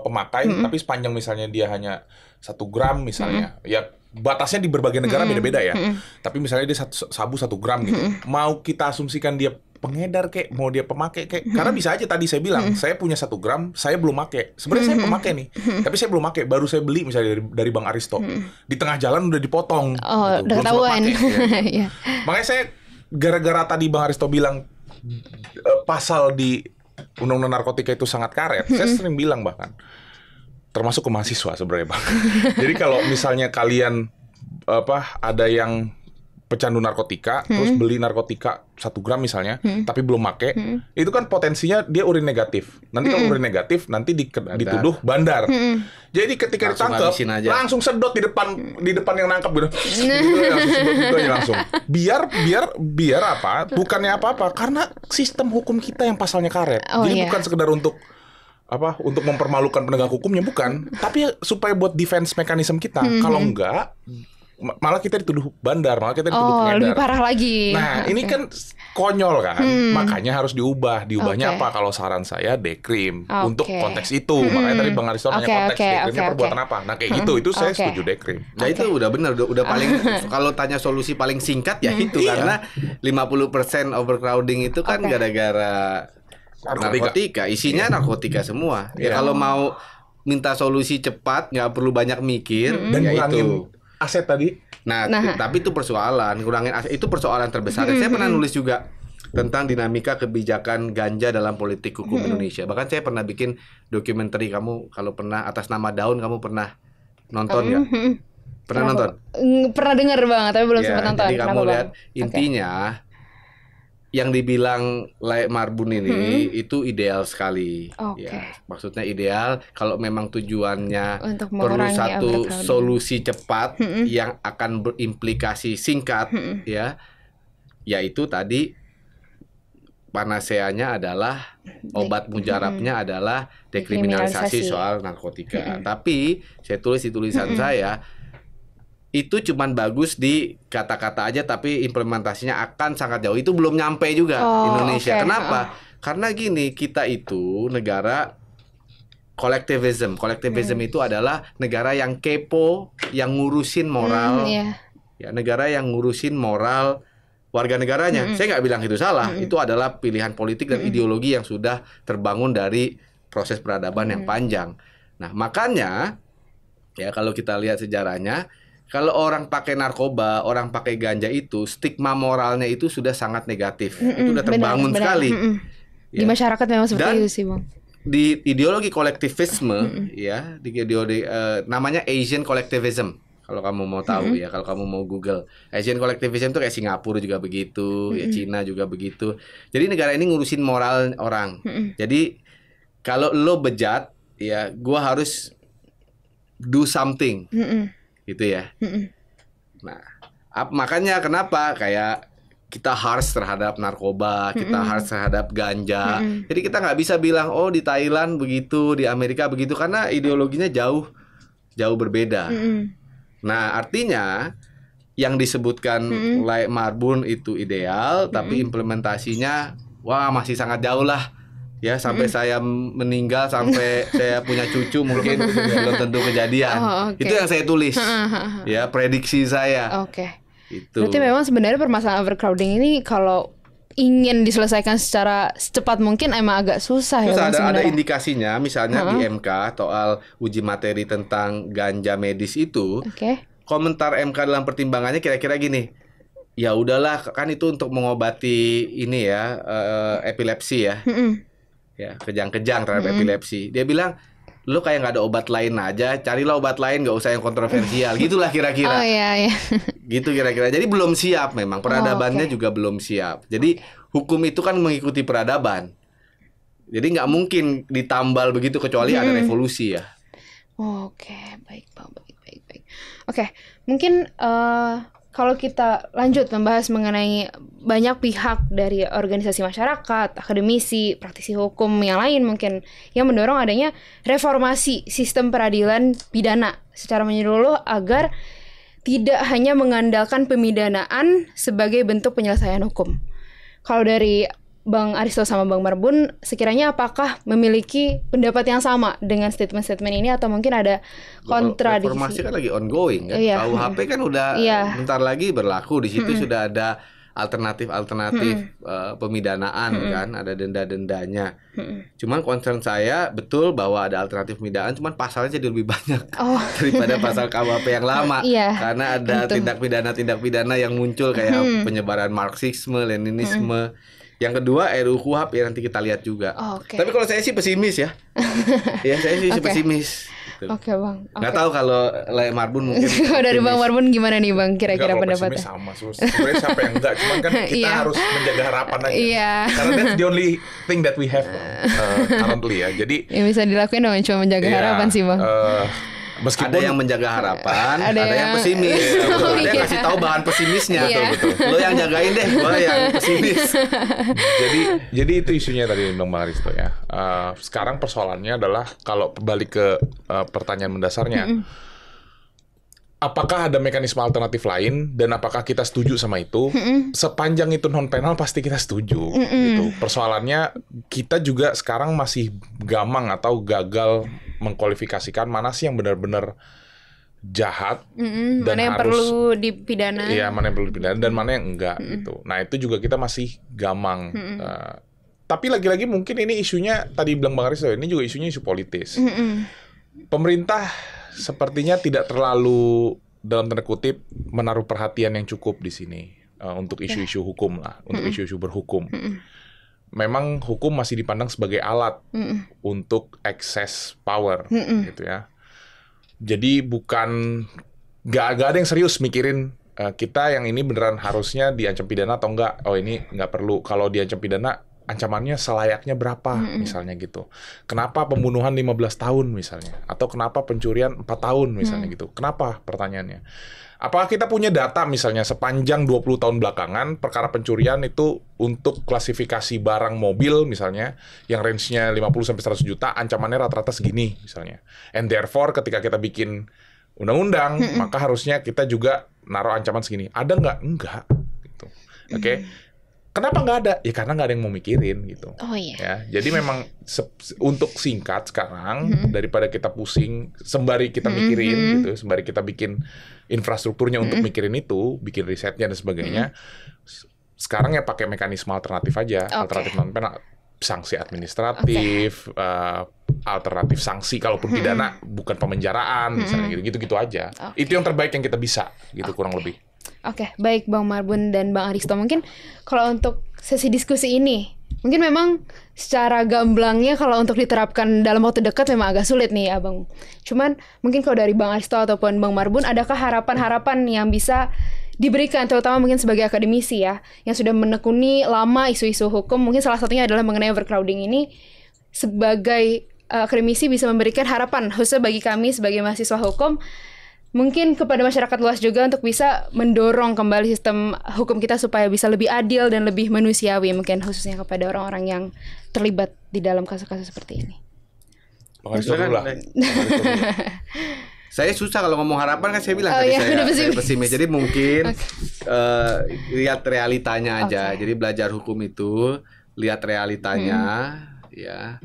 pemakai, tapi sepanjang misalnya dia hanya 1 gram misalnya, ya batasnya di berbagai negara beda-beda ya. Tapi misalnya dia sabu 1 gram gitu, mau kita asumsikan dia pengedar kek, mau dia pemakai kek, karena bisa aja tadi saya bilang, saya punya 1 gram, saya belum make. Sebenarnya saya pemakai nih, tapi saya belum make, baru saya beli misalnya dari Bang Aristo. Di tengah jalan udah dipotong. Oh, gitu, udah belum sempat ketahuan. pakai, ya. Iya. Makanya saya gara-gara tadi Bang Aristo bilang pasal di Undang-Undang Narkotika itu sangat karet, saya sering bilang bahkan termasuk ke mahasiswa sebenarnya Bang. Jadi kalau misalnya kalian ada yang pecandu narkotika, terus beli narkotika 1 gram misalnya, tapi belum make, itu kan potensinya dia urin negatif. Nanti kalau urin negatif, nanti dituduh bandar. Jadi ketika Langsung ditangkap, habisin aja. langsung sedot di depan yang nangkap gitu. Gitu, langsung sedot gitu aja langsung. Biar apa? Bukannya apa-apa, karena sistem hukum kita yang pasalnya karet. Oh, Jadi iya. bukan sekedar untuk untuk mempermalukan penegak hukumnya, bukan, tapi supaya buat defense mekanisme kita. Kalau enggak, malah kita dituduh bandar, malah kita dituduh Oh, pengedar. lebih parah lagi. Nah, ini kan konyol kan, makanya harus diubah. Diubahnya Oke. apa? Kalau saran saya dekrim Oke. untuk konteks itu. Makanya tadi Bang Aristo nanya Oke, konteks oke, dekrimnya oke, perbuatan oke. apa? Nah, kayak gitu, itu saya Oke. setuju dekrim. Nah itu udah benar, udah paling kalau tanya solusi paling singkat ya itu Iya. karena 50% overcrowding itu kan Oke. gara-gara narkotika, isinya narkotika semua. Ya Iya. kalau mau minta solusi cepat, nggak perlu banyak mikir, Dan ya ngurangin itu. aset tadi. Nah. Tapi itu persoalan, kurangin aset itu persoalan terbesar. Saya pernah nulis juga tentang dinamika kebijakan ganja dalam politik hukum Indonesia. Bahkan saya pernah bikin dokumenter, kamu kalau pernah Atas Nama Daun, kamu pernah nonton nggak? Pernah nonton? Pernah dengar, Bang, tapi belum Ya, sempat nonton. jadi kamu Kenapa, Bang? lihat intinya yang dibilang Laya Marbun ini itu ideal sekali. Oke. Ya, maksudnya ideal kalau memang tujuannya Untuk perlu mengurangi satu overcrowding. solusi cepat yang akan berimplikasi singkat, ya, yaitu tadi panaseanya adalah obat mujarabnya adalah dekriminalisasi Dekriminalisasi. soal narkotika. Tapi saya tulis di tulisan saya itu cuman bagus di kata-kata aja, tapi implementasinya akan sangat jauh. Itu belum nyampe juga Oh, Indonesia. oke. Kenapa? Karena gini, kita itu negara kolektivisme. Kolektivisme itu adalah negara yang kepo, yang ngurusin moral, Iya. ya, negara yang ngurusin moral warga negaranya. Saya nggak bilang itu salah. Itu adalah pilihan politik dan ideologi yang sudah terbangun dari proses peradaban yang panjang. Nah, makanya ya kalau kita lihat sejarahnya, kalau orang pakai narkoba, orang pakai ganja itu stigma moralnya itu sudah sangat negatif. Itu udah terbangun sekali. Di masyarakat memang seperti Dan itu sih, Bang. Di ideologi kolektivisme ya, di ideologi namanya Asian collectivism. Kalau kamu mau tahu ya, kalau kamu mau Google, Asian collectivism tuh kayak Singapura juga begitu, ya Cina juga begitu. Jadi negara ini ngurusin moral orang. Jadi kalau lo bejat, ya gua harus do something, gitu ya. Nah, makanya kenapa kayak kita harsh terhadap narkoba, kita harsh terhadap ganja. Jadi kita nggak bisa bilang oh di Thailand begitu, di Amerika begitu, karena ideologinya jauh berbeda. Nah, artinya yang disebutkan Layak Marbun itu ideal, tapi implementasinya wah masih sangat jauh lah. Ya, sampai saya meninggal, sampai saya punya cucu mungkin belum tentu kejadian. Itu yang saya tulis. Ya, prediksi saya. Itu. Berarti memang sebenarnya permasalahan overcrowding ini kalau ingin diselesaikan secara secepat mungkin emang agak susah ya, Bang, ada indikasinya, misalnya di MK soal uji materi tentang ganja medis itu. Komentar MK dalam pertimbangannya kira-kira gini. Ya udahlah, kan itu untuk mengobati ini ya, epilepsi ya. Ya, kejang-kejang terhadap epilepsi. Dia bilang, lu kayak nggak ada obat lain aja, carilah obat lain, nggak usah yang kontroversial. Gitulah kira-kira. Gitu kira-kira. Jadi belum siap memang, peradabannya juga belum siap. Jadi hukum itu kan mengikuti peradaban. Jadi nggak mungkin ditambal begitu kecuali ada revolusi ya. Baik Bang, baik. Mungkin kalau kita lanjut membahas mengenai banyak pihak dari organisasi masyarakat, akademisi, praktisi hukum yang lain mungkin yang mendorong adanya reformasi sistem peradilan pidana secara menyeluruh agar tidak hanya mengandalkan pemidanaan sebagai bentuk penyelesaian hukum. Kalau dari Bang Aristo sama Bang Marbun, sekiranya apakah memiliki pendapat yang sama dengan statement-statement ini atau mungkin ada kontradiksi? Reformasi kan lagi ongoing kan. KUHP kan udah bentar lagi berlaku, di situ sudah ada alternatif pemidanaan kan, ada denda-dendanya. Cuman concern saya betul bahwa ada alternatif pemidanaan, cuman pasalnya jadi lebih banyak daripada pasal KUHP yang lama. Karena ada tindak pidana yang muncul kayak penyebaran Marxisme, Leninisme. Yang kedua RUU KUHP ya nanti kita lihat juga. Tapi kalau saya sih pesimis ya. Ya saya sih pesimis. Bang. Nggak tahu kalau Layak Marbun mungkin. Dari Bang Marbun gimana nih Bang kira-kira pendapatnya? Sama sebenarnya siapa yang enggak, cuman kan kita harus menjaga harapan aja. Karena that's the only thing that we have currently ya. Jadi yang bisa dilakuin dong cuma menjaga harapan sih Bang. Meskipun ada yang menjaga harapan, ada yang pesimis. Ada yang kasih tahu bahan pesimisnya. Betul. Lo yang jagain deh, gue yang pesimis. Jadi itu isunya tadi Bang Aristo ya. Sekarang persoalannya adalah kalau balik ke pertanyaan mendasarnya, apakah ada mekanisme alternatif lain dan apakah kita setuju sama itu? Sepanjang itu non penal pasti kita setuju. Gitu. Persoalannya kita juga sekarang masih gamang atau gagal mengkualifikasikan mana sih yang benar-benar jahat dan mana yang perlu dipidana. Iya, mana yang perlu dipidana dan mana yang enggak gitu. Nah, itu juga kita masih gamang. Tapi lagi-lagi mungkin ini isunya tadi bilang Bang Aristo, ini juga isunya isu politis. Pemerintah sepertinya tidak terlalu dalam tanda kutip menaruh perhatian yang cukup di sini untuk isu-isu hukum lah, untuk isu-isu berhukum. Memang hukum masih dipandang sebagai alat untuk access power, gitu ya. Jadi nggak ada yang serius mikirin kita yang ini beneran harusnya diancam pidana atau enggak. Oh ini nggak perlu. Kalau diancam pidana, ancamannya selayaknya berapa, misalnya gitu. Kenapa pembunuhan 15 tahun misalnya? Atau kenapa pencurian 4 tahun misalnya gitu. Kenapa pertanyaannya? Apakah kita punya data misalnya sepanjang 20 tahun belakangan perkara pencurian itu untuk klasifikasi barang mobil misalnya yang range-nya 50-100 juta ancamannya rata-rata segini misalnya. And therefore ketika kita bikin undang-undang maka harusnya kita juga naruh ancaman segini. Ada nggak? Enggak. Gitu. Oke. Kenapa nggak ada? Ya karena nggak ada yang mau mikirin gitu. Ya, jadi memang untuk singkat sekarang daripada kita pusing sembari kita mikirin gitu, sembari kita bikin infrastrukturnya untuk mikirin itu, bikin risetnya dan sebagainya. Sekarang ya pakai mekanisme alternatif aja, alternatif non penal, sanksi administratif, alternatif sanksi kalaupun pidana bukan pemenjaraan misalnya gitu aja. Itu yang terbaik yang kita bisa gitu kurang lebih. Oke, baik Bang Marbun dan Bang Aristo. Mungkin kalau untuk sesi diskusi ini, mungkin memang secara gamblangnya kalau untuk diterapkan dalam waktu dekat memang agak sulit nih Abang. Cuman mungkin kalau dari Bang Aristo ataupun Bang Marbun, adakah harapan-harapan yang bisa diberikan, terutama mungkin sebagai akademisi ya, yang sudah menekuni lama isu-isu hukum, mungkin salah satunya adalah mengenai overcrowding ini, sebagai akademisi bisa memberikan harapan, khususnya bagi kami sebagai mahasiswa hukum, mungkin kepada masyarakat luas juga untuk bisa mendorong kembali sistem hukum kita supaya bisa lebih adil dan lebih manusiawi, mungkin khususnya kepada orang-orang yang terlibat di dalam kasus-kasus seperti ini. Bang Aristo dulu lah. Saya susah kalau ngomong harapan, kan saya bilang Oh, tadi iya, saya pesimis. Jadi mungkin lihat realitanya aja. Jadi belajar hukum itu lihat realitanya ya.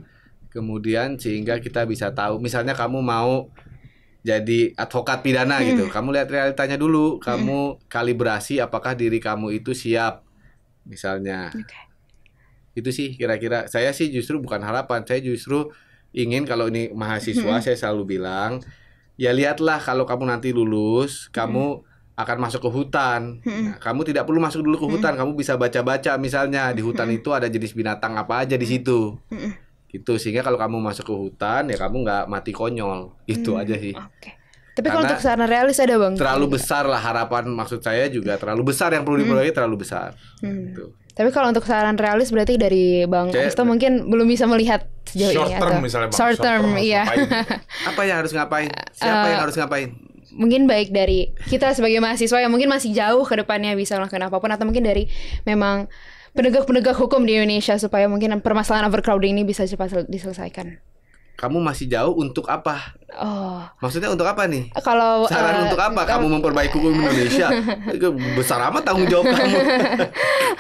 Kemudian sehingga kita bisa tahu, misalnya kamu mau jadi advokat pidana gitu. Kamu lihat realitanya dulu, kamu kalibrasi apakah diri kamu itu siap. Misalnya. Itu sih kira-kira. Saya sih justru bukan harapan, saya justru ingin, kalau ini mahasiswa saya selalu bilang, ya lihatlah kalau kamu nanti lulus, kamu akan masuk ke hutan. Nah, kamu tidak perlu masuk dulu ke hutan, kamu bisa baca-baca misalnya di hutan itu ada jenis binatang apa aja di situ. Gitu, sehingga kalau kamu masuk ke hutan ya kamu nggak mati konyol. Itu aja sih. Tapi kalau untuk saran realis ada Bang? Terlalu besar lah harapan, maksud saya juga terlalu besar, yang perlu diperbaiki terlalu besar. Gitu. Tapi kalau untuk saran realis berarti dari Bang Aristo mungkin belum bisa melihat sejauh Short ini term atau misalnya, Bang. short term, iya. Apa yang harus ngapain? Siapa yang harus ngapain? Mungkin baik dari kita sebagai mahasiswa yang mungkin masih jauh ke depannya bisa melakukan apapun, atau mungkin dari memang penegak-penegak hukum di Indonesia supaya mungkin permasalahan overcrowding ini bisa cepat diselesaikan. Kamu masih jauh untuk apa? Oh. Maksudnya untuk apa nih? Kalau saran untuk apa? Kamu memperbaiki hukum Indonesia? Besar amat tanggung jawab kamu.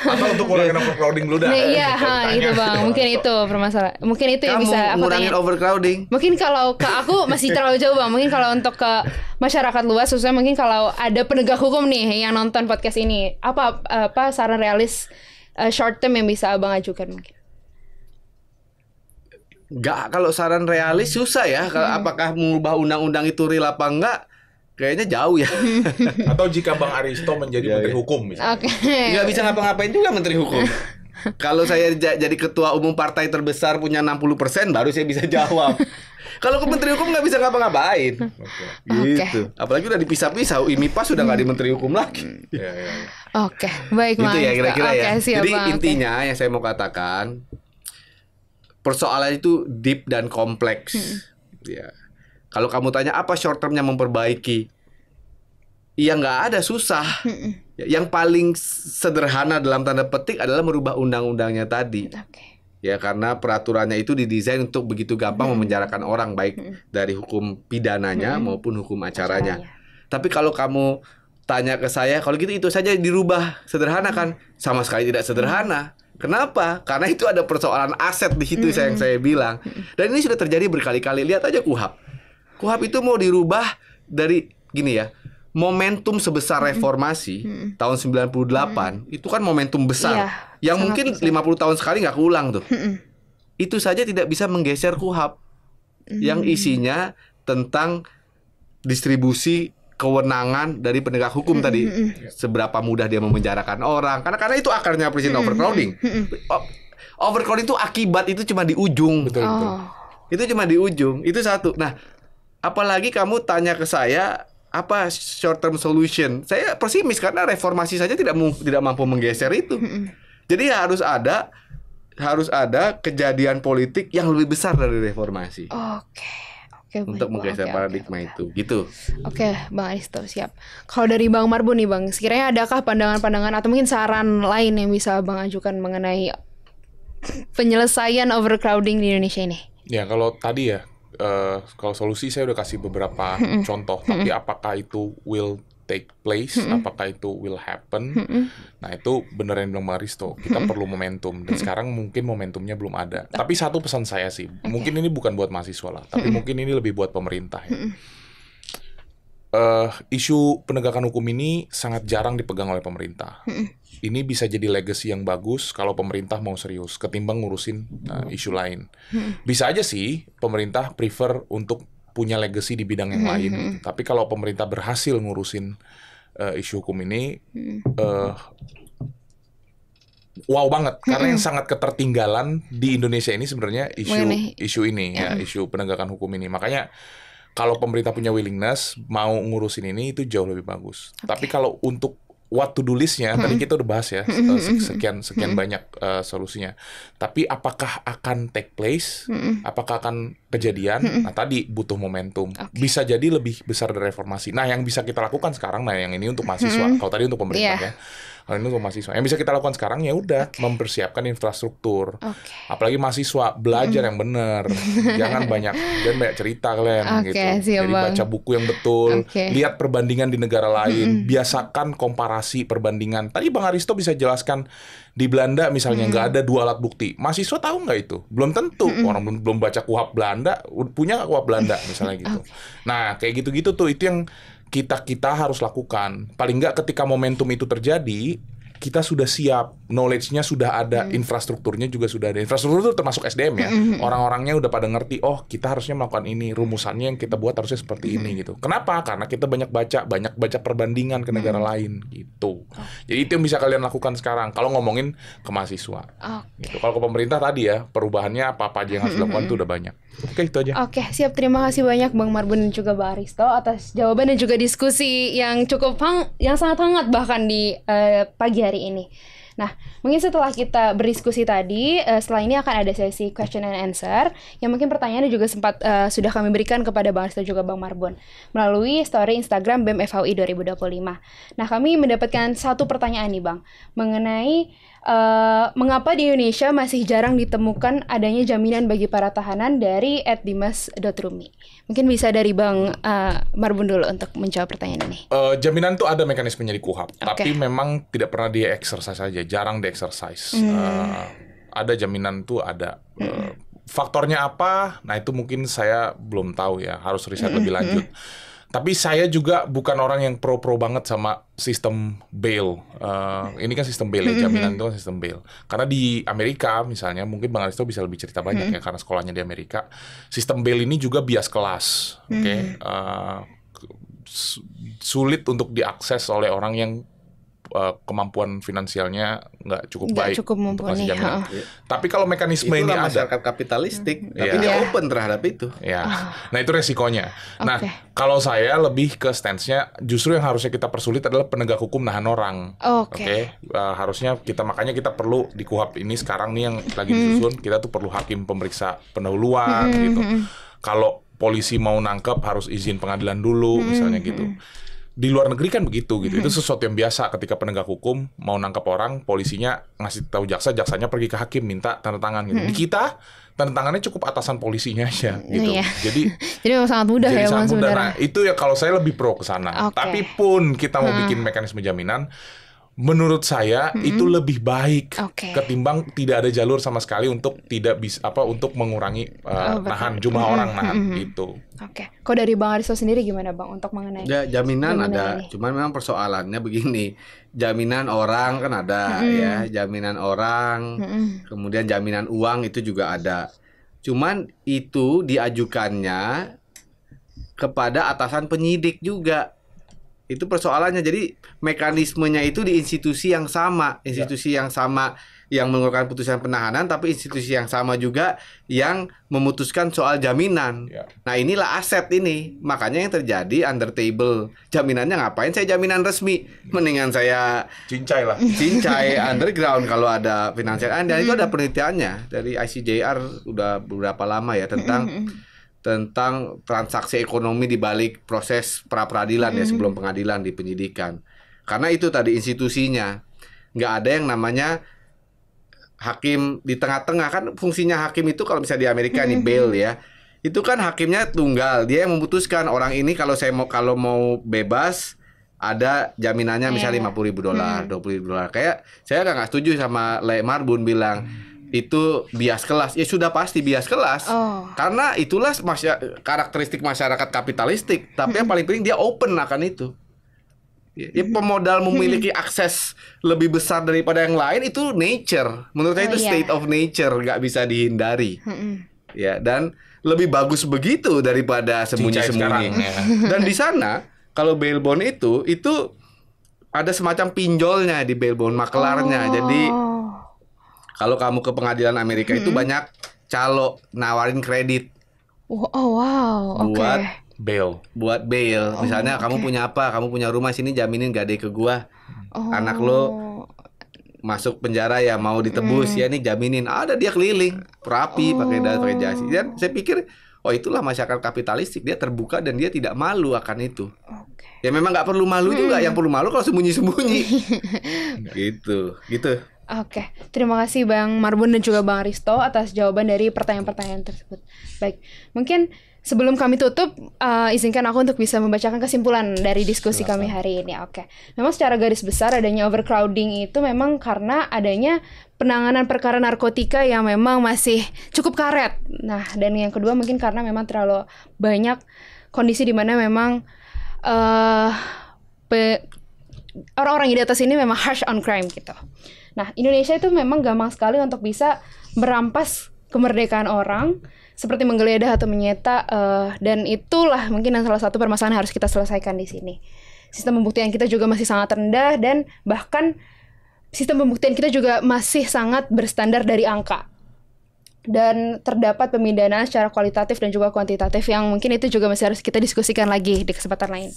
Atau untuk ngurangin overcrowding dulu dah. Nah, iya, itu Bang. Mungkin itu permasalahan. Mungkin itu yang bisa aku ngurangin tanya. overcrowding. Mungkin kalau ke aku masih terlalu jauh Bang. Mungkin kalau untuk ke masyarakat luas, khususnya mungkin kalau ada penegak hukum nih yang nonton podcast ini, apa saran realis short term yang bisa Abang ajukan mungkin? Enggak, kalau saran realis susah ya. Apakah mengubah undang-undang itu real apa enggak? Kayaknya jauh ya. Atau jika Bang Aristo menjadi menteri hukum misalnya. Nggak bisa ngapa-ngapain juga menteri hukum. Kalau saya jadi ketua umum partai terbesar punya 60%, baru saya bisa jawab. Kalau ke menteri hukum nggak bisa ngapa-ngapain. Gitu. Apalagi udah dipisah-pisah. IMIPA sudah nggak di menteri hukum lagi. Oke, baik Mas. Itu ya kira-kira ya. Siap, Jadi Bang. intinya yang saya mau katakan, persoalan itu deep dan kompleks. Ya. Kalau kamu tanya apa short termnya memperbaiki, ya nggak ada, susah. Yang paling sederhana dalam tanda petik adalah merubah undang-undangnya tadi. Ya, karena peraturannya itu didesain untuk begitu gampang memenjarakan orang, baik dari hukum pidananya maupun hukum acaranya. Tapi kalau kamu tanya ke saya, kalau gitu itu saja dirubah, sederhana kan? Sama sekali tidak sederhana. Kenapa? Karena itu ada persoalan aset di situ yang saya bilang. Dan ini sudah terjadi berkali-kali. Lihat aja KUHAP. KUHAP itu mau dirubah dari gini ya. Momentum sebesar reformasi tahun 98 itu kan momentum besar. Yang mungkin besar. 50 tahun sekali nggak keulang tuh. Itu saja tidak bisa menggeser KUHAP. Yang isinya tentang distribusi kewenangan dari penegak hukum tadi, seberapa mudah dia memenjarakan orang, karena itu akarnya presiden overcrowding. Overcrowding itu akibat itu cuma di ujung, betul. Itu cuma di ujung, itu satu. Nah, apalagi kamu tanya ke saya apa short term solution, saya pesimis karena reformasi saja tidak mampu menggeser itu. Jadi harus ada kejadian politik yang lebih besar dari reformasi. Untuk menggeser paradigma itu, gitu. Oke, Bang Aristo, siap. Kalau dari Bang Marbun nih Bang, sekiranya adakah pandangan-pandangan atau mungkin saran lain yang bisa Bang ajukan mengenai penyelesaian overcrowding di Indonesia ini? Ya, kalau tadi ya, kalau solusi saya udah kasih beberapa contoh, tapi apakah itu will take place, apakah itu will happen? Nah, itu bener yang bilang Bang Aristo, kita perlu momentum, dan sekarang mungkin momentumnya belum ada. Tapi satu pesan saya sih, mungkin ini bukan buat mahasiswa lah, tapi mungkin ini lebih buat pemerintah ya. isu penegakan hukum ini sangat jarang dipegang oleh pemerintah. Ini bisa jadi legacy yang bagus kalau pemerintah mau serius ketimbang ngurusin isu lain. Bisa aja sih pemerintah prefer untuk punya legacy di bidang yang lain. Tapi kalau pemerintah berhasil ngurusin isu hukum ini, wow banget. Karena yang sangat ketertinggalan di Indonesia ini sebenarnya isu ini, ya, isu penegakan hukum ini. Makanya kalau pemerintah punya willingness mau ngurusin ini itu jauh lebih bagus. Tapi kalau untuk what to do list-nya tadi kita udah bahas ya, sekian banyak solusinya. Tapi apakah akan take place? Apakah akan kejadian? Nah, tadi butuh momentum. Bisa jadi lebih besar dari reformasi. Nah, yang bisa kita lakukan sekarang, nah yang ini untuk mahasiswa. Kalau tadi untuk pemerintah ya. Kalau ini untuk mahasiswa. Yang bisa kita lakukan sekarang ya udah mempersiapkan infrastruktur. Apalagi mahasiswa belajar yang benar. Jangan banyak cerita kalian gitu. Jadi baca buku yang betul, lihat perbandingan di negara lain, biasakan komparasi perbandingan. Tadi Bang Aristo bisa jelaskan di Belanda misalnya nggak ada 2 alat bukti. Mahasiswa tahu nggak itu? Belum tentu. Orang belum baca KUHP Belanda, punya nggak KUHP Belanda misalnya gitu. Nah, kayak gitu-gitu tuh itu yang kita harus lakukan. Paling nggak ketika momentum itu terjadi, kita sudah siap, knowledge-nya sudah ada, infrastrukturnya juga sudah ada. Infrastruktur itu termasuk SDM ya. Orang-orangnya udah pada ngerti, oh kita harusnya melakukan ini, rumusannya yang kita buat harusnya seperti ini gitu. Kenapa? Karena kita banyak baca perbandingan ke negara lain gitu. Jadi itu yang bisa kalian lakukan sekarang. Kalau ngomongin ke mahasiswa. Gitu. Kalau ke pemerintah tadi ya, perubahannya apa-apa aja yang harus dilakukan itu udah banyak. Oke, itu aja. Oke, siap. Terima kasih banyak Bang Marbun dan juga Bang Aristo atas jawaban dan juga diskusi yang cukup yang sangat hangat bahkan di pagi hari ini. Nah, mungkin setelah kita berdiskusi tadi, setelah ini akan ada sesi question and answer yang mungkin pertanyaannya juga sempat sudah kami berikan kepada Bang Aristo juga Bang Marbun melalui story Instagram BEM FHUI 2025. Nah, kami mendapatkan satu pertanyaan nih Bang, mengenai mengapa di Indonesia masih jarang ditemukan adanya jaminan bagi para tahanan dari @dimas.rumi. Mungkin bisa dari Bang Marbun dulu untuk menjawab pertanyaan ini. Jaminan tuh ada mekanismenya di KUHP, tapi memang tidak pernah di-exercise saja, jarang di-exercise. Ada jaminan tuh ada. Faktornya apa? Nah itu mungkin saya belum tahu ya, harus riset lebih lanjut. Tapi saya juga bukan orang yang pro banget sama sistem bail. Ini kan sistem bail ya, jaminan itu kan sistem bail. Karena di Amerika misalnya, mungkin Bang Aristo bisa lebih cerita banyak ya, karena sekolahnya di Amerika. Sistem bail ini juga bias kelas, sulit untuk diakses oleh orang yang kemampuan finansialnya nggak cukup baik untuk kasih jaminan. Tapi kalau mekanisme ini ada, masyarakat kapitalistik, tapi dia open terhadap itu. Nah itu resikonya. Nah kalau saya lebih ke stance-nya, justru yang harusnya kita persulit adalah penegak hukum nahan orang. Harusnya makanya kita perlu di KUHP ini sekarang nih yang lagi disusun, kita tuh perlu hakim pemeriksa pendahuluan gitu. Kalau polisi mau nangkep harus izin pengadilan dulu misalnya gitu. Di luar negeri kan begitu gitu. Itu sesuatu yang biasa ketika penegak hukum mau nangkap orang, polisinya ngasih tahu jaksa, jaksanya pergi ke hakim minta tanda tangan gitu. Di kita tanda tangannya cukup atasan polisinya aja gitu. Jadi memang sangat mudah ya Bang sebenarnya. Nah, itu ya kalau saya lebih pro ke sana. Tapi pun kita mau bikin mekanisme jaminan, menurut saya itu lebih baik ketimbang tidak ada jalur sama sekali untuk tidak bisa untuk mengurangi nahan jumlah orang nahan itu. Kok dari Bang Aristo sendiri gimana Bang untuk mengenai jaminan ada ini? Cuman memang persoalannya begini, jaminan orang kan ada ya, jaminan orang, kemudian jaminan uang itu juga ada. Cuman itu diajukannya kepada atasan penyidik juga. Itu persoalannya. Jadi mekanismenya itu di institusi yang sama, yang sama yang mengeluarkan putusan penahanan, tapi institusi yang sama juga yang memutuskan soal jaminan. Nah inilah aset ini. Makanya yang terjadi under table. Jaminannya ngapain? Saya jaminan resmi. Mendingan saya cincai underground kalau ada finansial. Dan itu ada penelitiannya dari ICJR udah beberapa lama ya tentang transaksi ekonomi di balik proses pra-peradilan ya sebelum pengadilan di penyidikan. Karena itu tadi institusinya. Nggak ada yang namanya hakim di tengah-tengah. Kan fungsinya hakim itu kalau misalnya di Amerika nih bail ya. Itu kan hakimnya tunggal. Dia yang memutuskan orang ini kalau mau bebas ada jaminannya misalnya $50.000, $20.000. Kayak saya nggak setuju sama Le Marbun bilang itu bias kelas. Ya sudah pasti bias kelas. Karena itulah karakteristik masyarakat kapitalistik. Tapi yang paling penting dia open akan itu. Ya, pemodal memiliki akses lebih besar daripada yang lain itu nature. Menurut saya itu state of nature, nggak bisa dihindari. Ya, dan lebih bagus begitu daripada sembunyi-sembunyi. Ya. Dan di sana kalau bail bond itu ada semacam pinjolnya di bail bond, makelarnya. Jadi kalau kamu ke pengadilan Amerika itu banyak calo nawarin kredit. Buat bail. Misalnya kamu punya apa? Kamu punya rumah sini, jaminin gade ke gua. Anak lo masuk penjara ya mau ditebus ya nih jaminin. Ada dia keliling, rapi pakai dasi, pakai jasi. Dan saya pikir itulah masyarakat kapitalistik, dia terbuka dan dia tidak malu akan itu. Ya memang nggak perlu malu juga, yang perlu malu kalau sembunyi-sembunyi. gitu. Oke, terima kasih Bang Marbun dan juga Bang Aristo atas jawaban dari pertanyaan-pertanyaan tersebut. Baik, mungkin sebelum kami tutup, izinkan aku untuk bisa membacakan kesimpulan dari diskusi kami hari ini. Oke, memang secara garis besar adanya overcrowding itu memang karena adanya penanganan perkara narkotika yang memang masih cukup karet. Nah, dan yang kedua mungkin karena memang terlalu banyak kondisi di mana memang orang-orang yang di atas ini memang harsh on crime gitu. Nah, Indonesia itu memang gampang sekali untuk bisa merampas kemerdekaan orang, seperti menggeledah atau menyita, dan itulah mungkin yang salah satu permasalahan yang harus kita selesaikan di sini. Sistem pembuktian kita juga masih sangat rendah, dan bahkan sistem pembuktian kita juga masih sangat berstandar dari angka. Dan terdapat pemindahan secara kualitatif dan juga kuantitatif yang mungkin itu juga masih harus kita diskusikan lagi di kesempatan lain.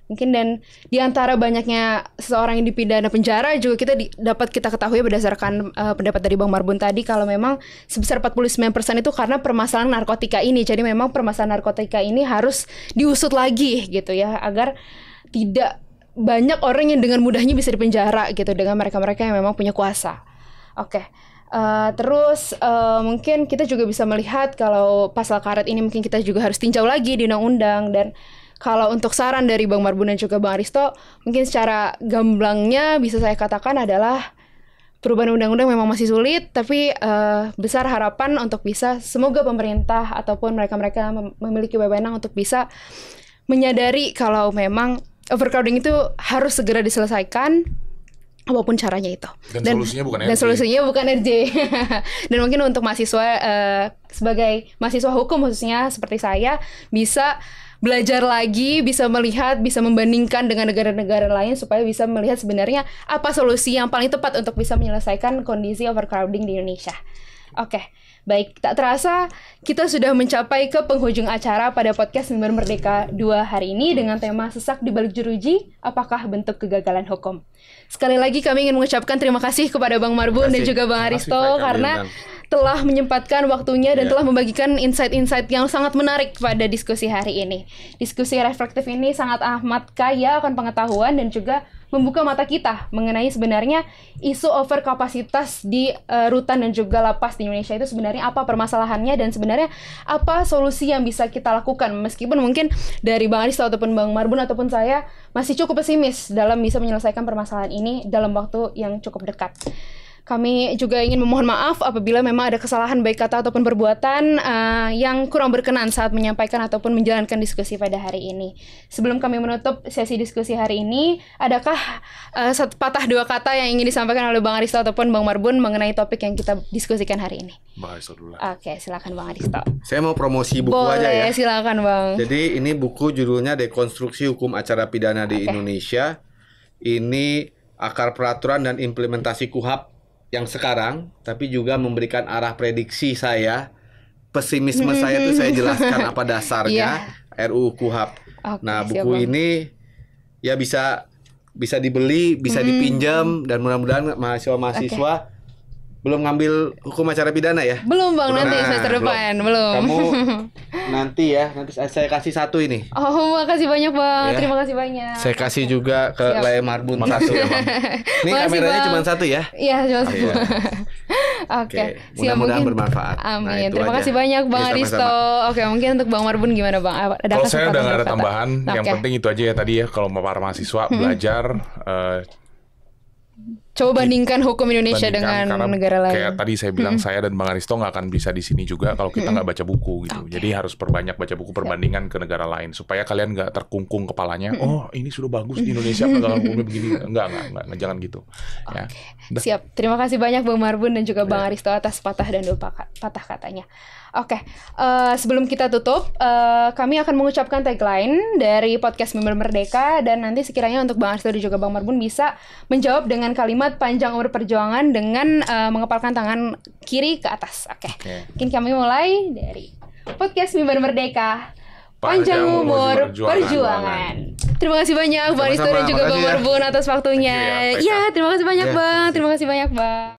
Mungkin dan di antara banyaknya seseorang yang dipidana penjara juga dapat kita ketahui berdasarkan pendapat dari Bang Marbun tadi kalau memang sebesar 49% itu karena permasalahan narkotika ini. Jadi memang permasalahan narkotika ini harus diusut lagi gitu ya, agar tidak banyak orang yang dengan mudahnya bisa dipenjara gitu dengan mereka-mereka yang memang punya kuasa. Oke. Terus mungkin kita juga bisa melihat kalau pasal karet ini mungkin kita juga harus tinjau lagi di undang-undang. Dan kalau untuk saran dari Bang Marbun dan juga Bang Aristo, mungkin secara gamblangnya bisa saya katakan adalah perubahan undang-undang memang masih sulit, tapi besar harapan untuk bisa semoga pemerintah ataupun mereka-mereka memiliki wewenang untuk bisa menyadari kalau memang overcrowding itu harus segera diselesaikan apapun caranya itu. Dan solusinya bukan RJ. Dan solusinya bukan RJ. Dan mungkin untuk mahasiswa sebagai mahasiswa hukum khususnya seperti saya bisa belajar lagi, bisa melihat, bisa membandingkan dengan negara-negara lain supaya bisa melihat sebenarnya apa solusi yang paling tepat untuk bisa menyelesaikan kondisi overcrowding di Indonesia. Oke, baik, tak terasa kita sudah mencapai ke penghujung acara pada podcast Mimbar Merdeka 2 hari ini dengan tema sesak di balik jeruji, apakah bentuk kegagalan hukum. Sekali lagi kami ingin mengucapkan terima kasih kepada Bang Marbun dan juga Bang Aristo karena telah menyempatkan waktunya dan telah membagikan insight-insight yang sangat menarik pada diskusi hari ini. Diskusi reflektif ini sangat amat kaya akan pengetahuan dan juga membuka mata kita mengenai sebenarnya isu overkapasitas di rutan dan juga lapas di Indonesia itu sebenarnya apa permasalahannya dan sebenarnya apa solusi yang bisa kita lakukan. Meskipun mungkin dari Bang Aristo ataupun Bang Marbun ataupun saya masih cukup pesimis dalam bisa menyelesaikan permasalahan ini dalam waktu yang cukup dekat. Kami juga ingin memohon maaf apabila memang ada kesalahan baik kata ataupun perbuatan yang kurang berkenan saat menyampaikan ataupun menjalankan diskusi pada hari ini. Sebelum kami menutup sesi diskusi hari ini, adakah satu patah dua kata yang ingin disampaikan oleh Bang Aristo ataupun Bang Marbun mengenai topik yang kita diskusikan hari ini? Bang Aristo dulu. Oke, silakan Bang Aristo. Saya mau promosi buku aja ya. Boleh, silakan Bang. Jadi ini buku judulnya Dekonstruksi Hukum Acara Pidana di Indonesia. Ini akar peraturan dan implementasi KUHP yang sekarang, tapi juga memberikan arah prediksi saya, pesimisme saya itu saya jelaskan apa dasarnya RUU KUHP. Nah, buku ini ya bisa dibeli, bisa dipinjam dan mudah-mudahan mahasiswa belum ngambil hukum acara pidana ya? Belum Bang, nanti semester depan, belum. Kamu nanti saya kasih satu ini. Oh, makasih banyak Bang, terima kasih banyak. Saya kasih juga ke Lea Marbun satu ya Bang. Ini kameranya cuma satu ya? Iya, cuma satu. Oke, mudah-mudahan bermanfaat. Amin, terima kasih banyak Bang Aristo. Oke, mungkin untuk Bang Marbun gimana Bang? Kalau saya udah gak ada tambahan, yang penting itu aja ya tadi ya, kalau para mahasiswa belajar Coba bandingkan hukum Indonesia dengan karena negara lain. Kayak tadi saya bilang, saya dan Bang Aristo nggak akan bisa di sini juga kalau kita nggak baca buku gitu. Jadi harus perbanyak baca buku perbandingan ke negara lain supaya kalian nggak terkungkung kepalanya. Oh, ini sudah bagus di Indonesia, penegakan hukumnya begini. Enggak, jangan gitu. Ya. Siap. Terima kasih banyak Bang Marbun dan juga Bang Aristo atas patah dan dua patah katanya. Oke, sebelum kita tutup, kami akan mengucapkan tagline dari podcast Mimbar Merdeka, dan nanti sekiranya untuk Bang Aristo dan juga Bang Marbun bisa menjawab dengan kalimat panjang umur perjuangan dengan mengepalkan tangan kiri ke atas. Oke. Mungkin kami mulai dari podcast Mimbar Merdeka. Panjang umur perjuangan. Terima kasih banyak Bang Aristo dan juga Bang Marbun atas waktunya. Iya, terima kasih banyak Bang. Terima kasih banyak Bang.